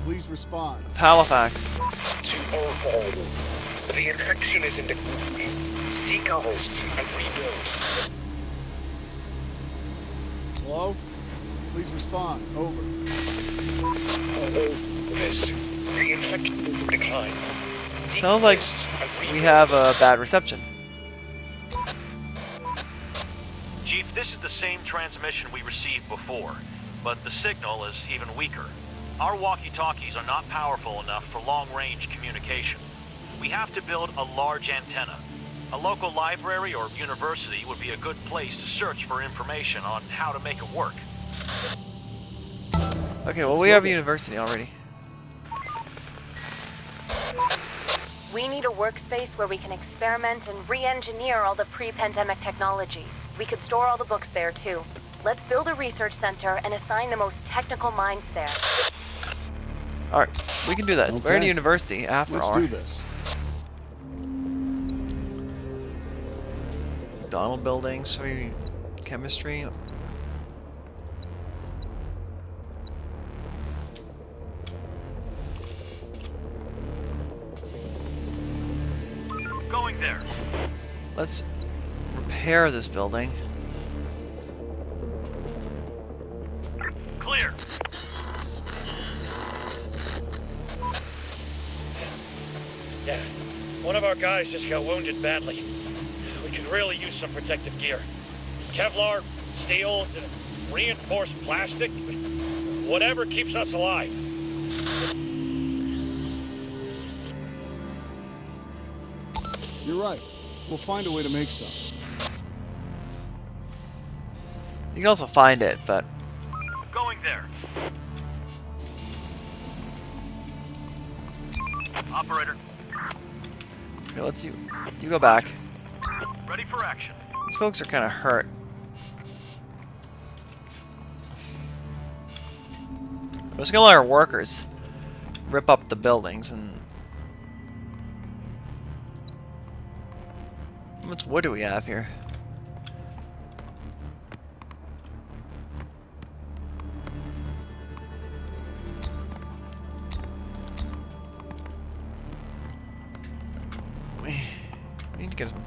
Please respond. of Halifax. To all survivors, the infection is in decline. Seek a host and rebuild. Hello? Please respond. Over. This, the infection is in decline. Seek Sounds like hosts and we rebuild. have a bad reception. Chief, this is the same transmission we received before, but the signal is even weaker. Our walkie-talkies are not powerful enough for long-range communication. We have to build a large antenna. A local library or university would be a good place to search for information on how to make it work. Okay, well we have a university already. We need a workspace where we can experiment and re-engineer all the pre-pandemic technology. We could store all the books there, too. Let's build a research center and assign the most technical minds there. Alright, we can do that. We're in a Okay. university after Let's all. do this. Donald building, so we chemistry. Going there. Let's repair this building. Clear. Yeah. One of our guys just got wounded badly. We could really use some protective gear. Kevlar, steel, reinforced plastic, whatever keeps us alive. You're right. We'll find a way to make some. You can also find it, but Going there. Operator, okay, let's you go back. ready for action. These folks are kind of hurt. We're just gonna let our workers rip up the buildings and. How much wood do we have here? We need to get some.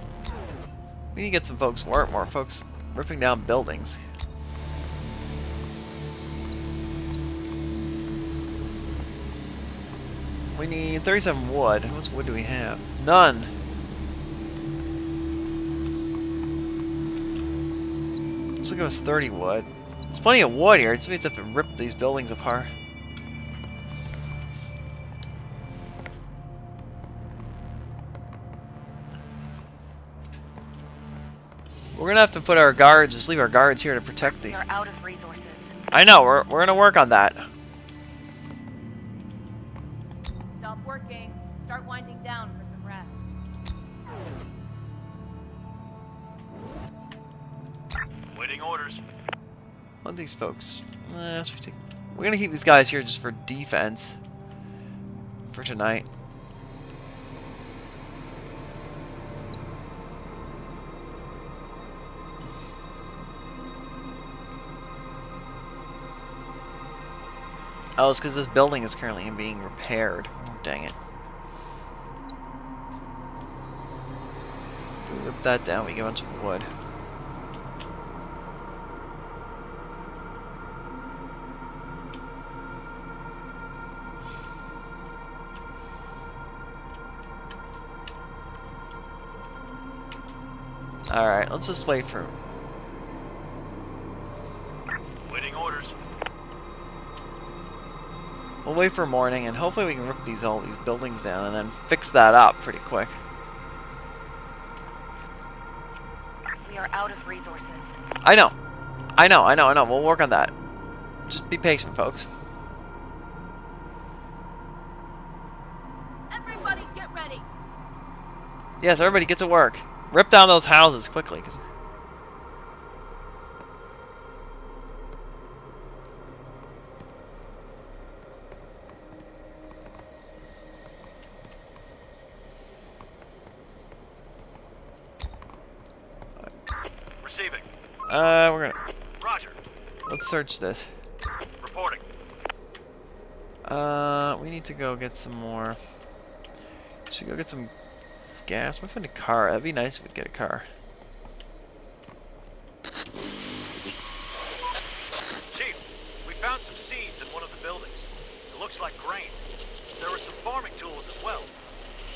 We We need to get some folks work, more folks ripping down buildings. We need 37 wood. How much wood do we have? None. This will give us 30 wood. There's plenty of wood here. It's just have to rip these buildings apart. We're gonna have to put our guards, just leave our guards here to protect these. We're out of resources. I know, we're gonna work on that. Stop working. Start winding down for some rest. Waiting orders. What these folks? We're gonna keep these guys here just for defense for tonight. Oh, it's because this building is currently being repaired. Oh, dang it. If we rip that down, we get a bunch of wood. Alright, let's just wait for... Waiting orders. We'll wait for morning, and hopefully we can rip all these buildings down and then fix that up pretty quick. We are out of resources. I know. We'll work on that. Just be patient, folks. Everybody get ready. Yes, everybody get to work. Rip down those houses quickly. Receiving. We're gonna... Roger. Let's search this. Reporting. We need to go get some more... Should we go get some gas? What if we find a car? That'd be nice if we'd get a car. Chief, we found some seeds in one of the buildings. It looks like grain. There were some farming tools as well.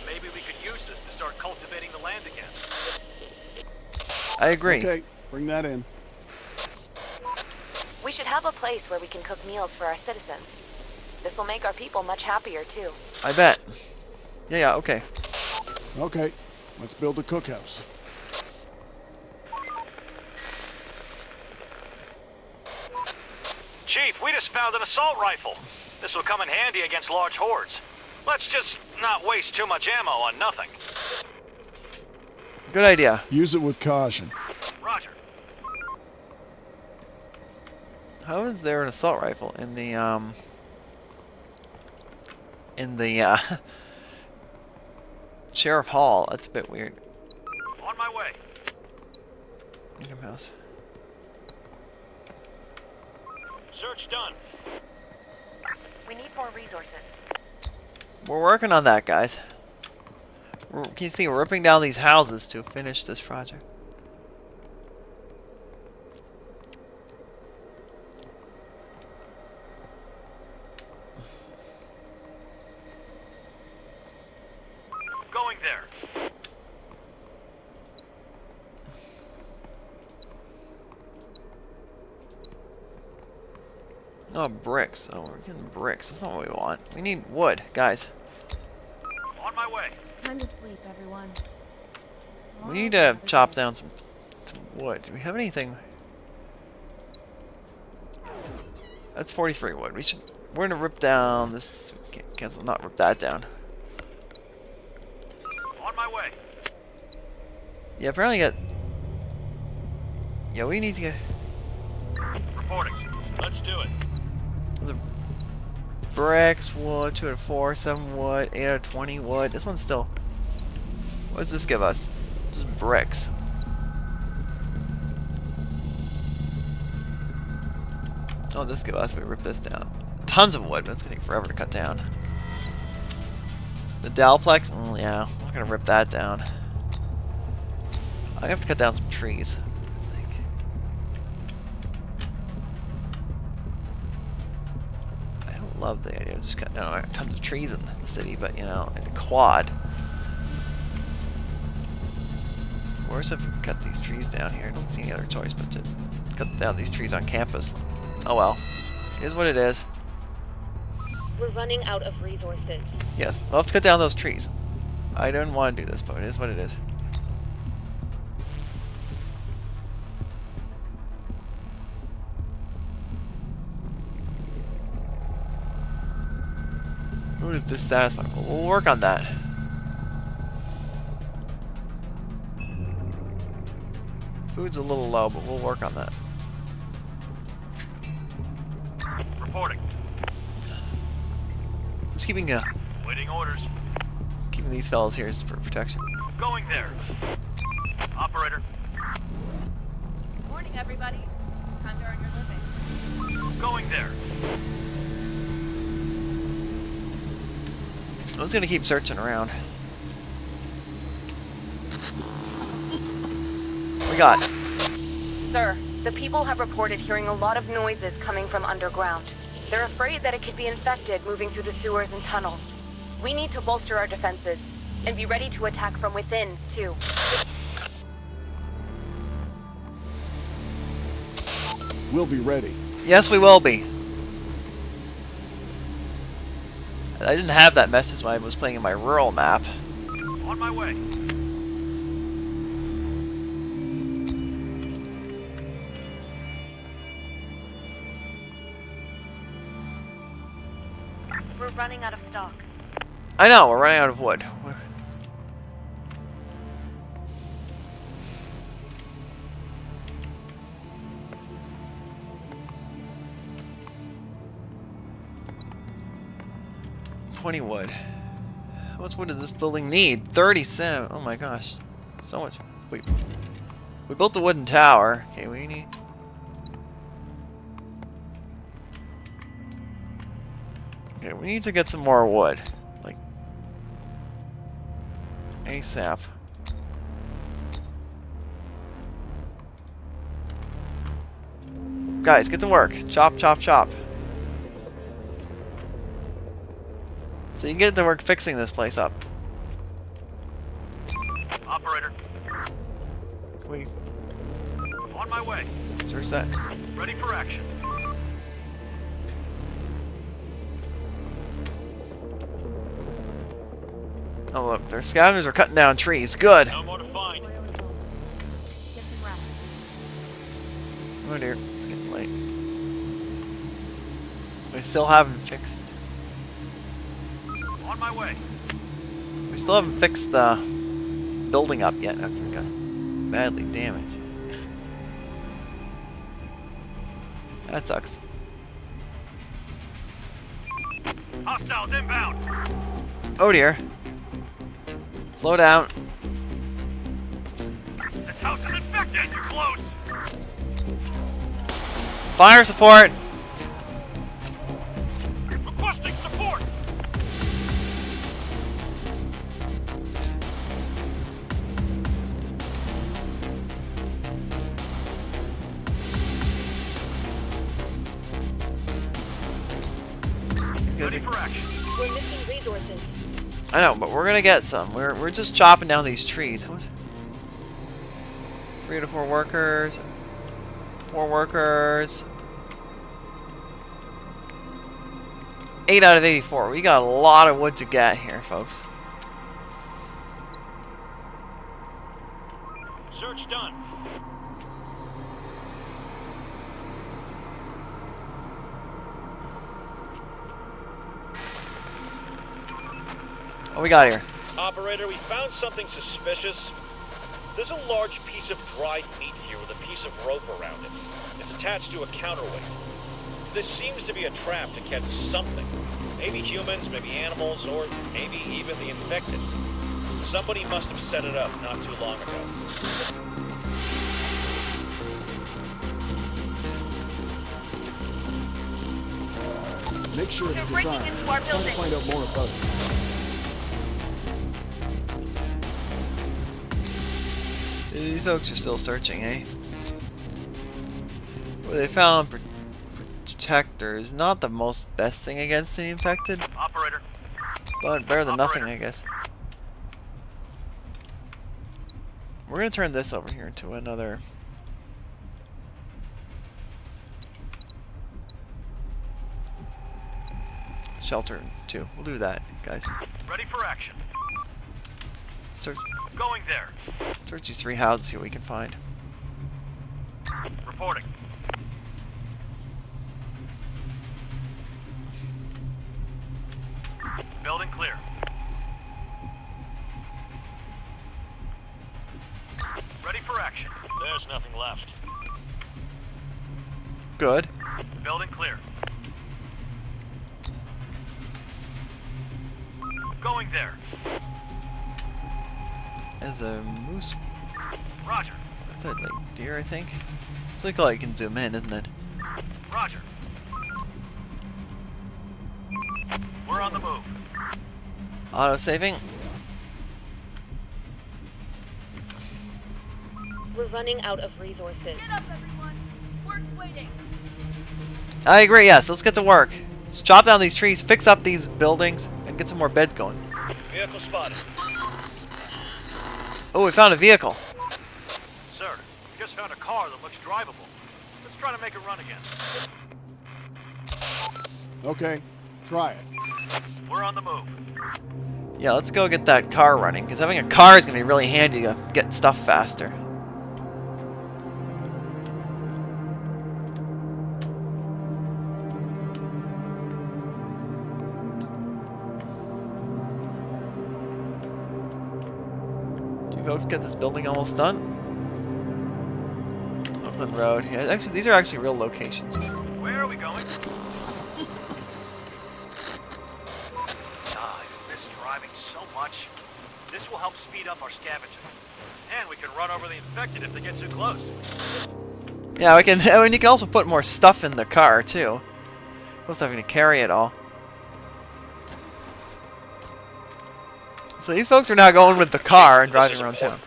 Maybe we could use this to start cultivating the land again. I agree. Okay, bring that in. We should have a place where we can cook meals for our citizens. This will make our people much happier, too. I bet. Yeah, okay. Okay, let's build a cookhouse. Chief, we just found an assault rifle. This will come in handy against large hordes. Let's just not waste too much ammo on nothing. Good idea. Use it with caution. Roger. How is there an assault rifle in the Sheriff Hall? That's a bit weird. On my way. Income house. Search done. We need more resources. We're working on that, guys. Can you see we're ripping down these houses to finish this project? Going there. Oh, bricks. Oh, we're getting bricks. That's not what we want. We need wood, guys. On my way. Time to sleep, everyone. We need to chop down some wood. Do we have anything? That's 43 wood. We're gonna rip down this. Cancel. Not rip that down. On my way. Yeah, apparently got. Yeah, we need to get. Reporting. Let's do it. The bricks, wood, 2 out of 4, 7 wood, 8 out of 20 wood. This one's still. What does this give us? Just bricks. Oh, this give us. We rip this down. Tons of wood, but it's gonna take forever to cut down. The Dalplex. Oh yeah, we're gonna rip that down. I have to cut down some trees, I think. I don't love the idea of just cutting down tons of trees in the city, but you know, in the quad. Worse if we can cut these trees down here. I don't see any other choice but to cut down these trees on campus. Oh well. It is what it is. We're running out of resources. Yes, we'll have to cut down those trees. I don't want to do this, but it is what it is. Food is dissatisfying. We'll work on that. Food's a little low, but we'll work on that. Reporting. I'm just keeping Waiting orders. keeping these fellas here just for protection. Going there. Operator. Morning, everybody. Time to earn your living. Going there. I was gonna keep searching around. What we got? Sir, the people have reported hearing a lot of noises coming from underground. They're afraid that it could be infected moving through the sewers and tunnels. We need to bolster our defenses and be ready to attack from within, too. We'll be ready. Yes, we will be. I didn't have that message when I was playing in my rural map. On my way. We're running out of stock. I know, we're running out of wood. $20 wood. How much wood does this building need? 37. Oh my gosh. So much. Wait. We built the wooden tower. Okay, we need... Okay, we need to get some more wood. Like... ASAP. Guys, get to work. Chop, chop, chop. So you can get to work fixing this place up. Operator. Can we On my way. search that? Ready for action. Oh look, their scavengers are cutting down trees. Good. No more to find. Oh dear, it's getting late. We still haven't fixed. On my way. We still haven't fixed the building up yet after it got badly damaged. That sucks. Hostiles inbound. Oh dear. Slow down. This house is infected. Too close. Fire support! Requesting support. Ready for action. We're missing resources. I know, but we're gonna get some. We're just chopping down these trees. What? 3 to 4 workers. 4 workers. 8 out of 84. We got a lot of wood to get here, folks. Search done. What we got here? Operator, we found something suspicious. There's a large piece of dried meat here with a piece of rope around it. It's attached to a counterweight. This seems to be a trap to catch something. Maybe humans, maybe animals, or maybe even the infected. Somebody must have set it up not too long ago. Make sure it's They're breaking disarmed. into our Trying to building. find out more about it. These folks are still searching, eh? Well, they found protectors. Not the most best thing against the infected, Operator. but better than nothing, Operator. I guess. We're gonna turn this over here into another shelter too. We'll do that, guys. Ready for action. Search Going there. these 3 houses, see what we can find. Reporting. Building clear. Ready for action. There's nothing left. Good. Building clear. Going there. There's a moose. Roger. That's a like deer, I think. It's like you can zoom in, isn't it? Roger. We're on the move. Auto saving. We're running out of resources. Get up, everyone. Work's waiting. I agree. Yes, let's get to work. Let's chop down these trees, fix up these buildings, and get some more beds going. Vehicle spotted. Oh, we found a vehicle. Sir, we just found a car that looks drivable. Let's try to make it run again. Okay, try it. We're on the move. Yeah, let's go get that car running, because having a car is going to be really handy to get stuff faster. Do you folks get this building almost done? Oakland Road. Yeah, actually, these are actually real locations. Where are we going? I miss driving so much. This will help speed up our scavenging. And we can run over the infected if they get too close. Yeah, we can. I mean, you can also put more stuff in the car too. Plus, having to carry it all. So these folks are now going with the car and driving around town.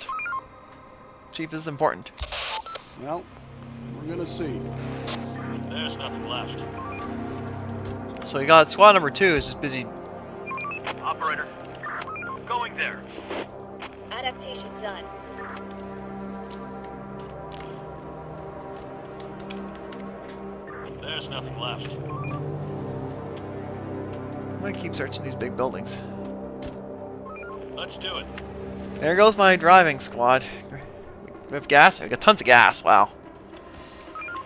Chief, this is important. Well, we're gonna see. There's nothing left. So you got squad number 2 is just busy. Operator. Going there. Adaptation done. There's nothing left. I'm gonna keep searching these big buildings. Let's do it. There goes my driving squad. We have gas? We got tons of gas. Wow.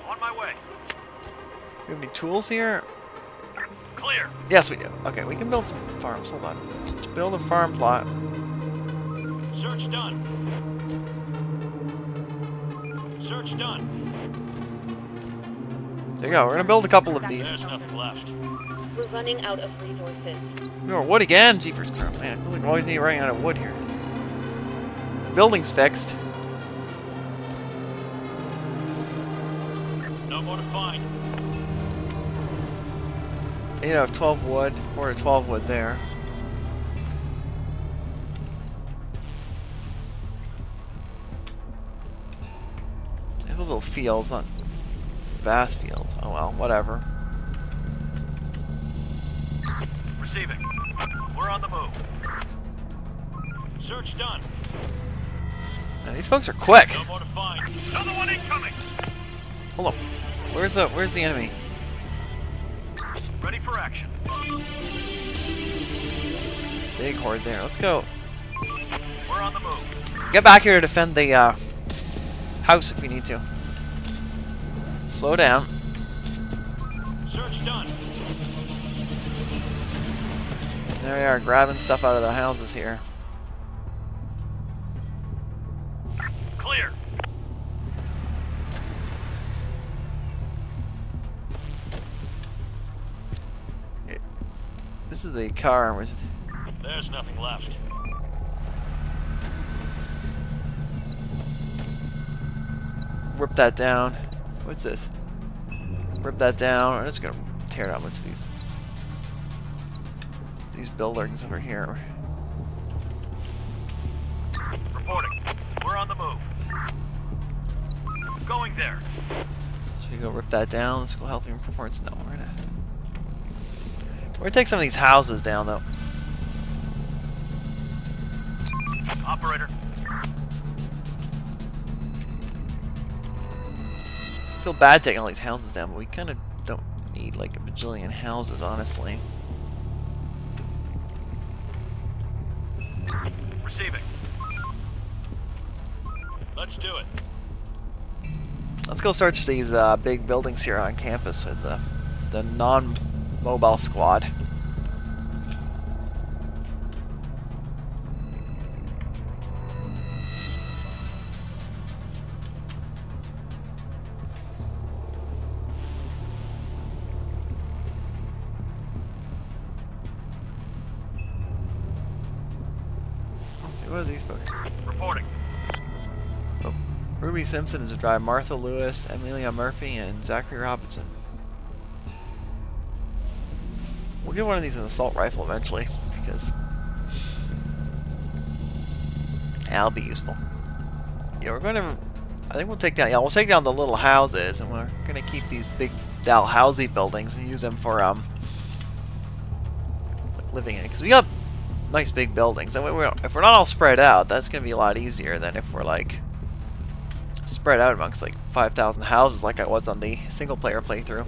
On my way. We have any tools here? Clear. Yes, we do. Okay, we can build some farms. Hold on. Let's build a farm plot. Search done. Search done. There you go. We're gonna build a couple of these. There's nothing left. We're running out of resources. More wood again? Jeepers current. Man, it feels like we're always running out of wood here. Building's fixed. No more to find. 8 out of 12 wood. 4 to 12 wood there. I have a little fields, not vast fields. Oh well, whatever. Receiving. We're on the move. Search done. Man, these folks are quick. No more to find. Another one incoming. Hold on. Where's the enemy? Ready for action. Big horde there. Let's go. We're on the move. Get back here to defend the house if we need to. Slow down. Search done. There we are, grabbing stuff out of the houses here. Clear. This is the car. There's nothing left. Rip that down. What's this? Rip that down. I'm just gonna tear down a bunch of these buildings over here. Reporting. We're on the move. Going there. Should we go rip that down? Let's go health and performance. No, we're gonna take some of these houses down though. Operator. I feel bad taking all these houses down, but we kind of don't need like a bajillion houses, honestly. Receiving. Let's do it. Let's go search these big buildings here on campus with the non-mobile squad. What are these folks? Reporting. Oh, Ruby Simpson is a driver. Martha Lewis, Amelia Murphy, and Zachary Robinson. We'll get one of these an assault rifle eventually, because that'll be useful. Yeah, we're gonna. I think we'll take down. Yeah, we'll take down the little houses, and we're gonna keep these big Dalhousie buildings and use them for living in. Because we got nice big buildings, and if we're not all spread out, that's gonna be a lot easier than if we're like spread out amongst like 5,000 houses, like I was on the single-player playthrough.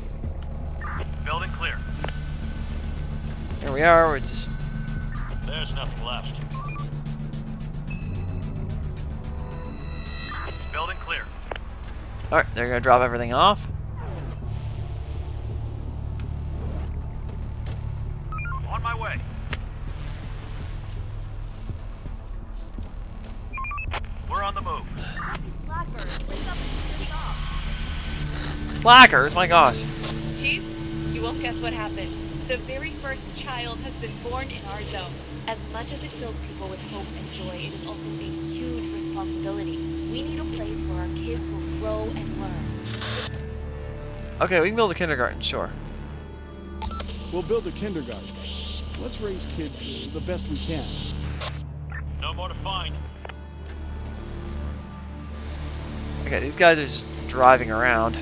Building clear. Here we are. We're just. There's nothing left. Building clear. All right, they're gonna drop everything off. On my way. We're on the move. Slackers, wake up and do your job. Slackers, my gosh. Chief, you won't guess what happened. The very first child has been born in our zone. As much as it fills people with hope and joy, it is also a huge responsibility. We need a place where our kids will grow and learn. Okay, we can build a kindergarten, sure. We'll build a kindergarten. Let's raise kids the best we can. No more to find. Okay, these guys are just driving around.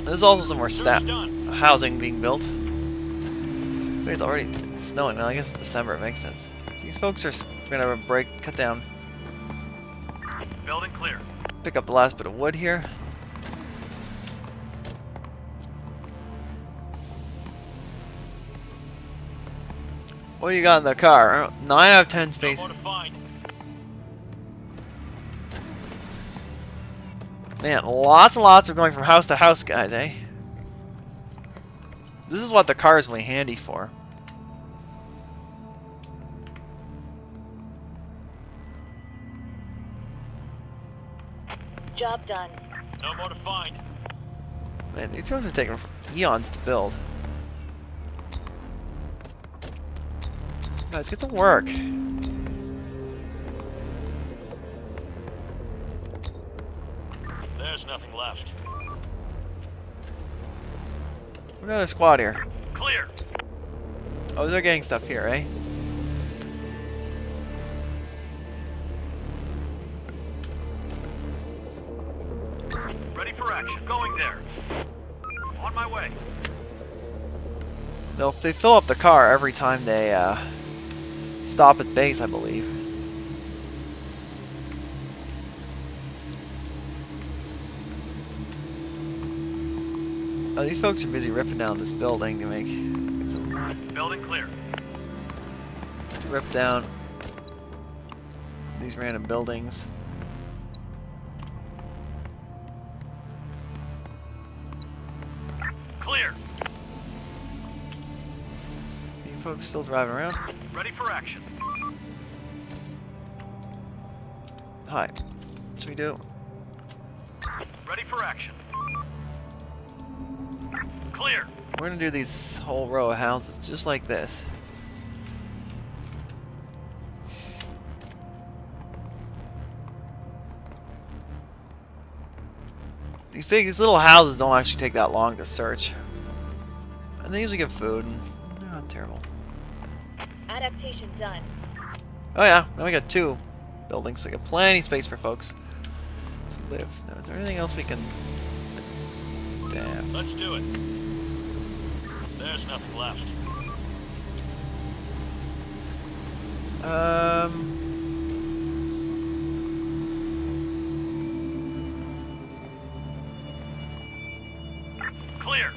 There's also some more housing being built. Wait, it's already snowing. Well, I guess it's December. It makes sense. These folks are gonna cut down, Building clear. pick up the last bit of wood here. What do you got in the car? 9 out of 10 space. No more to find. Man, lots and lots of going from house to house, guys, eh? This is what the car is really handy for. Job done. No more to find. Man, these roads are taking eons to build. Guys, get to work. There's nothing left. We got a squad here. Clear. Oh, they're getting stuff here, eh? Ready for action. Going there. On my way. They fill up the car every time they stop at base, I believe. Oh, these folks are busy ripping down this building to get some Building clear. to rip down these random buildings. Clear. You folks still driving around? Ready for action. Hi. What should we do? Ready for action. Clear. We're gonna do these whole row of houses just like this. These little houses don't actually take that long to search. And they usually give food, and they're not terrible. At adaptation done. Oh yeah, now we got 2 buildings, so we got plenty of space for folks to live. Now, is there anything else we can adapt? Let's do it. There's nothing left. Clear.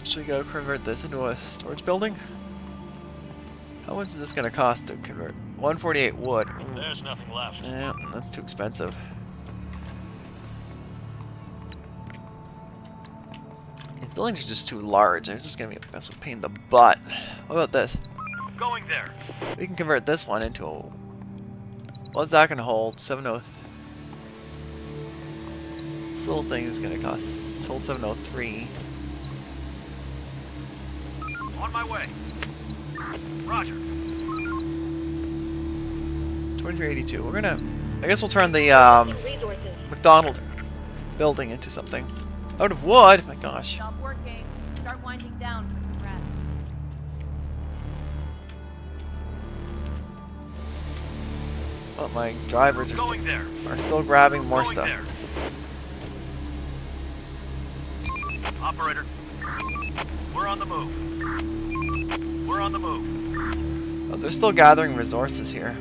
Should we go convert this into a storage building? How much is this going to cost to convert? 148 wood. There's nothing left. Yeah, that's too expensive. These buildings are just too large. They're just going to be a massive pain in the butt. What about this? Going there. We can convert this one into a... What's that going to hold? 70... This little thing is going to cost... Hold 703. On my way. Roger. 2382. We're gonna... I guess we'll turn the Resources. McDonald building into something. Out of wood? My gosh. Stop working. Start winding down for some rest. Well, my drivers Going there. are still grabbing more Going stuff. there. Operator. We're on the move. We're on the move. Oh, they're still gathering resources here.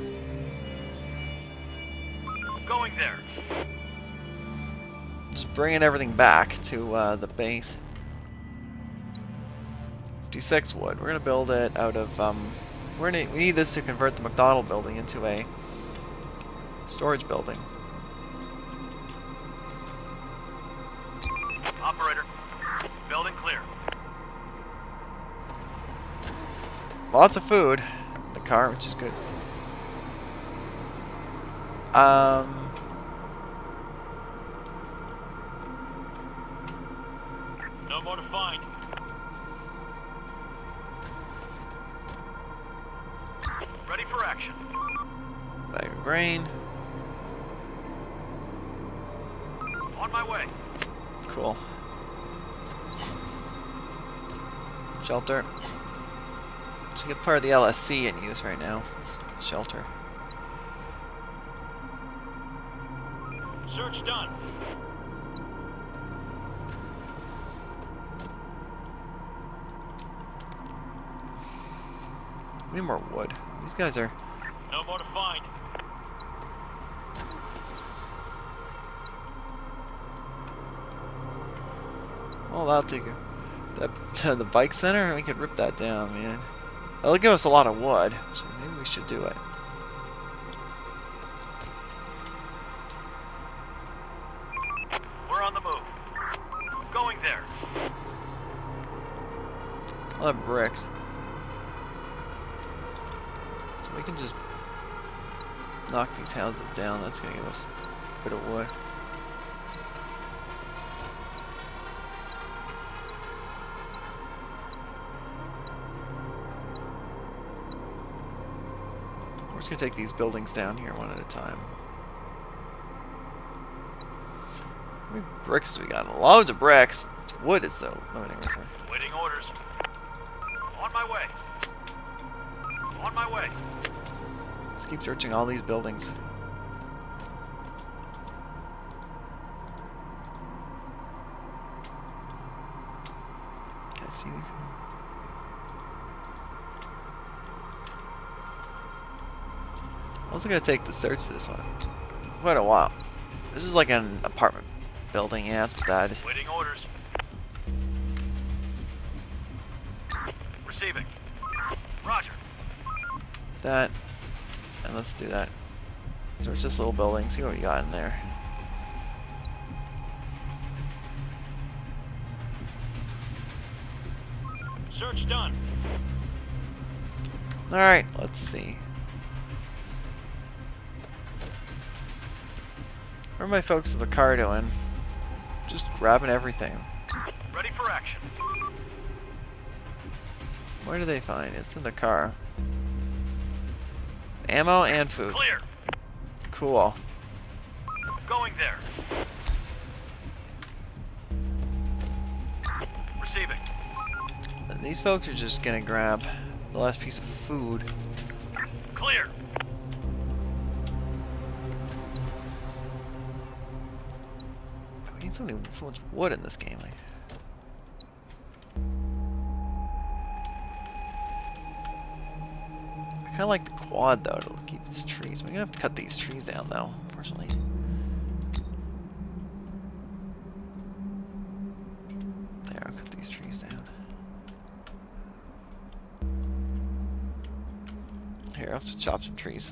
Going there. Just bringing everything back to the base. 56 wood. We're gonna build it out of we need this to convert the McDonald building into a storage building. Operator. Building clear. Lots of food in the car, which is good. No more to find. Ready for action. Bag of grain. On my way. Cool. Shelter. So get part of the LSC in use right now. It's shelter. Search done. We need more wood. These guys are... No more to find. Oh, I'll take it. The bike center? We could rip that down, man. That'll give us a lot of wood, so maybe we should do it. We're on the move. Going there. I'll have bricks. So we can just knock these houses down. That's going to give us a bit of wood. We're just going to take these buildings down here one at a time. How many bricks do we got? Loads of bricks. It's wood is the limiting resource. Waiting orders. On my way. On my way. Let's keep searching all these buildings. Can I see these? I'm also going to take the search this one. Quite a while. This is like an apartment building. Yeah, that's what that is. Waiting orders. Receiving. Roger. That. And let's do that. So it's just a little building. See what we got in there. Search done. Alright, let's see. What are my folks in the car doing? Just grabbing everything. Ready for action. Where do they find it? It's in the car. Ammo and food. Clear. Cool. Going there. Receiving. And these folks are just gonna grab the last piece of food. Clear. We need so much wood in this game. I kind of like the quad though to keep its trees. We're gonna have to cut these trees down though, unfortunately. There, I'll cut these trees down. Here, I'll have to chop some trees.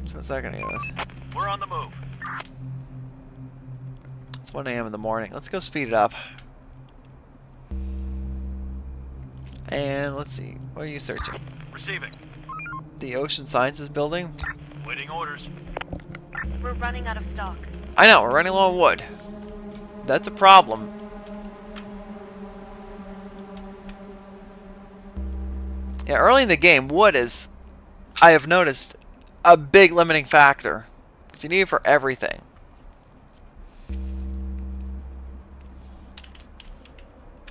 So what's that gonna give us? We're on the move. It's 1 a.m. in the morning. Let's go speed it up. And let's see. What are you searching? Receiving. The Ocean Sciences building? Waiting orders. We're running out of stock. I know, we're running low on wood. That's a problem. Yeah, early in the game, wood is, I have noticed, a big limiting factor. Because you need it for everything.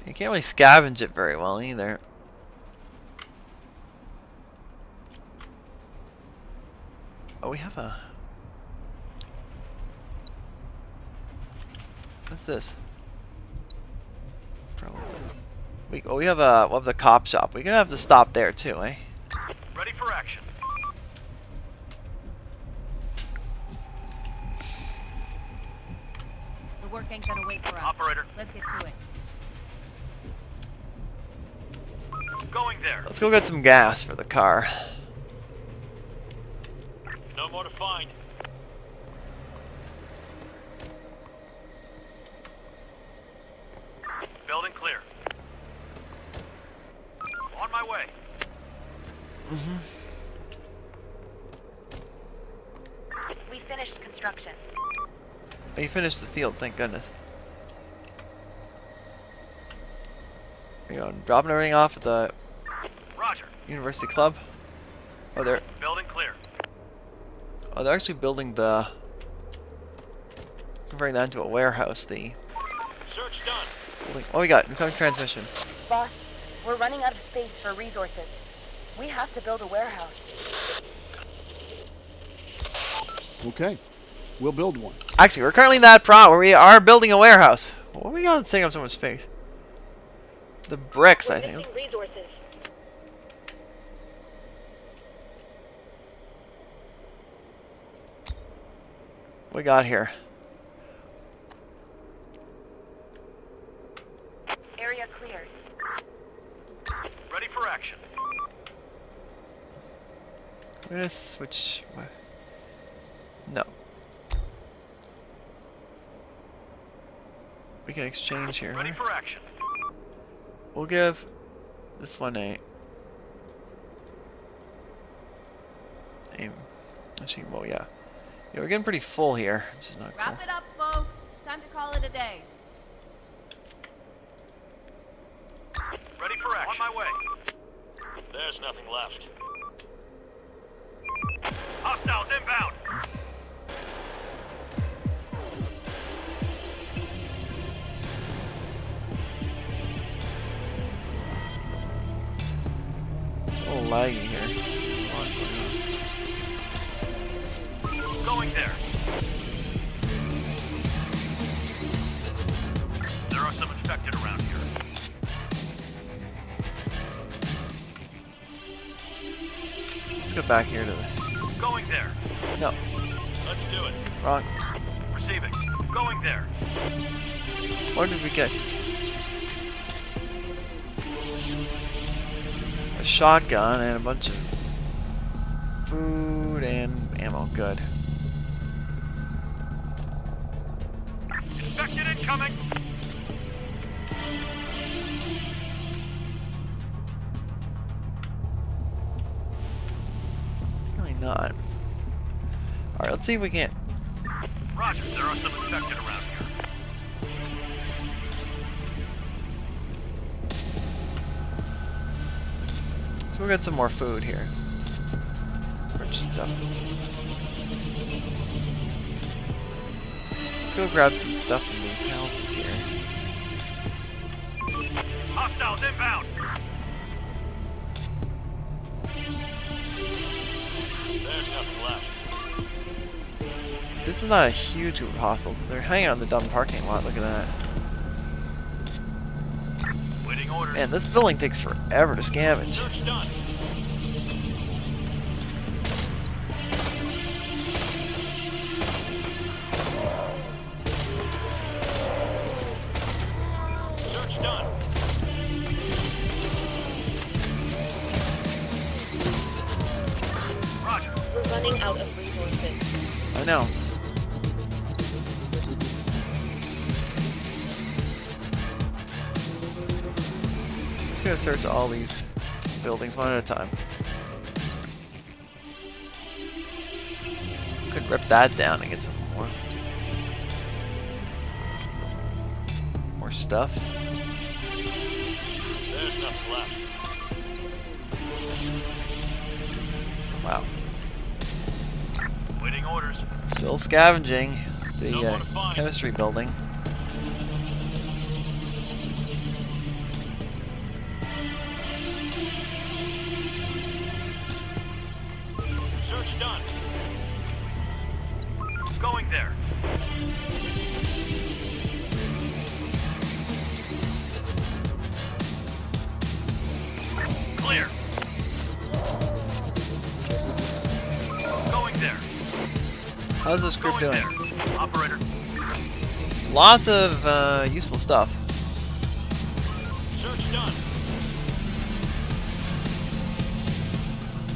You can't really scavenge it very well either. Oh, we have a... What's this? We have the cop shop. We're gonna have to stop there too, eh? Ready for action. The work ain't gonna wait for us. Operator. Let's get to it. Going there. Let's go get some gas for the car. No more to find. Building clear. On my way. We finished construction. Oh, you finished the field, thank goodness. Are you going dropping everything off at the Roger. University Club? Oh, they're Building clear. they're actually building the converting that into a warehouse. The Search done. building. Oh, we got incoming transmission. Boss, we're running out of space for resources. We have to build a warehouse. Okay, we'll build one. Actually, we're currently in that where we are building a warehouse. What we got taking up so much space? The bricks, I think. Missing resources. What we got here? Area cleared. Ready for action. We're gonna switch. No. We can exchange here. Ready for action. We'll give this one a. Actually, well, yeah. Yeah, we're getting pretty full here, which is not cool. Wrap it up, folks. Time to call it a day. Ready for action. On my way. There's nothing left. Hostiles inbound. A little laggy here. Going there. There are some infected around here. Let's go back here to the. Going there. No, Let's do it. wrong. Receiving. Going there. What did we get? A shotgun and a bunch of food and ammo. Good. Infected incoming. Really not. Alright, let's see if we can't. Roger. There are some infected around here. Let's go get some more food here. bunch of stuff. Let's go grab some stuff from these houses here. Hostiles inbound! There's nothing left. This is not a huge group of hostiles. They're hanging out in the dumb parking lot. Look at that. Waiting orders. Man, this building takes forever to scavenge. Search done. Search done. Roger. We're running out of resources. I know. Just gonna search all these buildings one at a time. Could rip that down and get some more stuff. There's nothing left. Wow. Waiting orders. Still scavenging the No more to find. chemistry building. Search done. Going there. Clear. Going there. How's this group Going doing? there. Operator. Lots of useful stuff. Search done.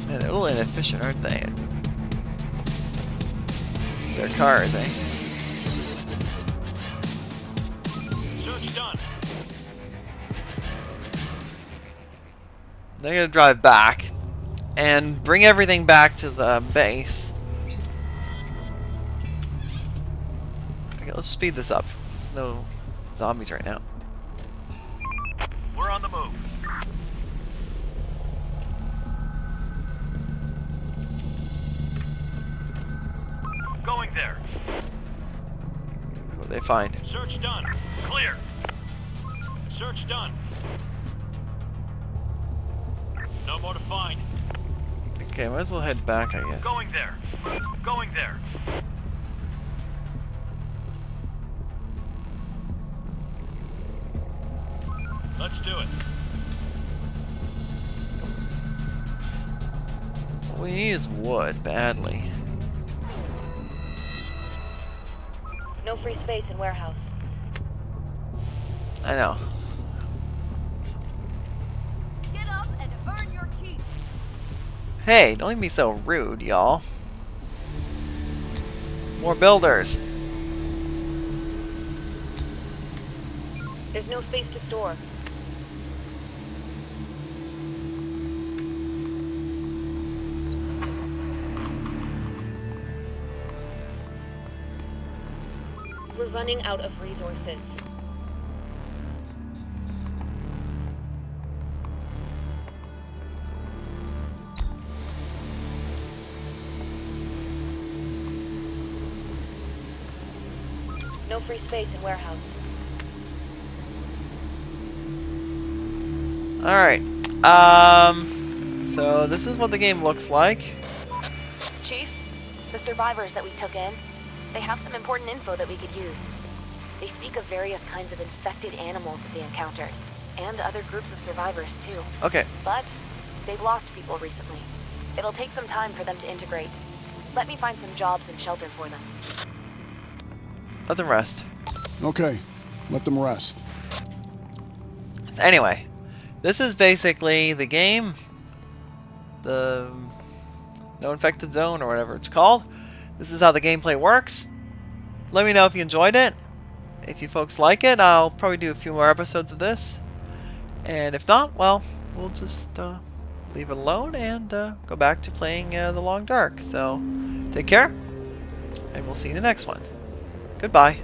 Man, they're a little inefficient, aren't they? Their cars, eh? Search done. They're gonna drive back and bring everything back to the base. Okay, let's speed this up. There's no zombies right now. We're on the move. Going there. What do they find? Search done. Clear. Search done. No more to find. Okay, might as well head back, I guess. Going there. Going there. Let's do it. What we need is wood, badly. No free space in warehouse. I know. Get up and earn your keep. Hey, don't be so rude, y'all. More builders. There's no space to store. We're running out of resources. No free space in warehouse. Alright. So this is what the game looks like. Chief, the survivors that we took in, they have some important info that we could use. They speak of various kinds of infected animals that they encountered, and other groups of survivors too. Okay. But they've lost people recently. It'll take some time for them to integrate. Let me find some jobs and shelter for them. Let them rest. Okay, let them rest. Anyway, this is basically the game. The No Infected Zone, or whatever it's called. This is how the gameplay works. Let me know if you enjoyed it. If you folks like it, I'll probably do a few more episodes of this. And if not, well, we'll just leave it alone and go back to playing The Long Dark. So, take care, and we'll see you in the next one. Goodbye.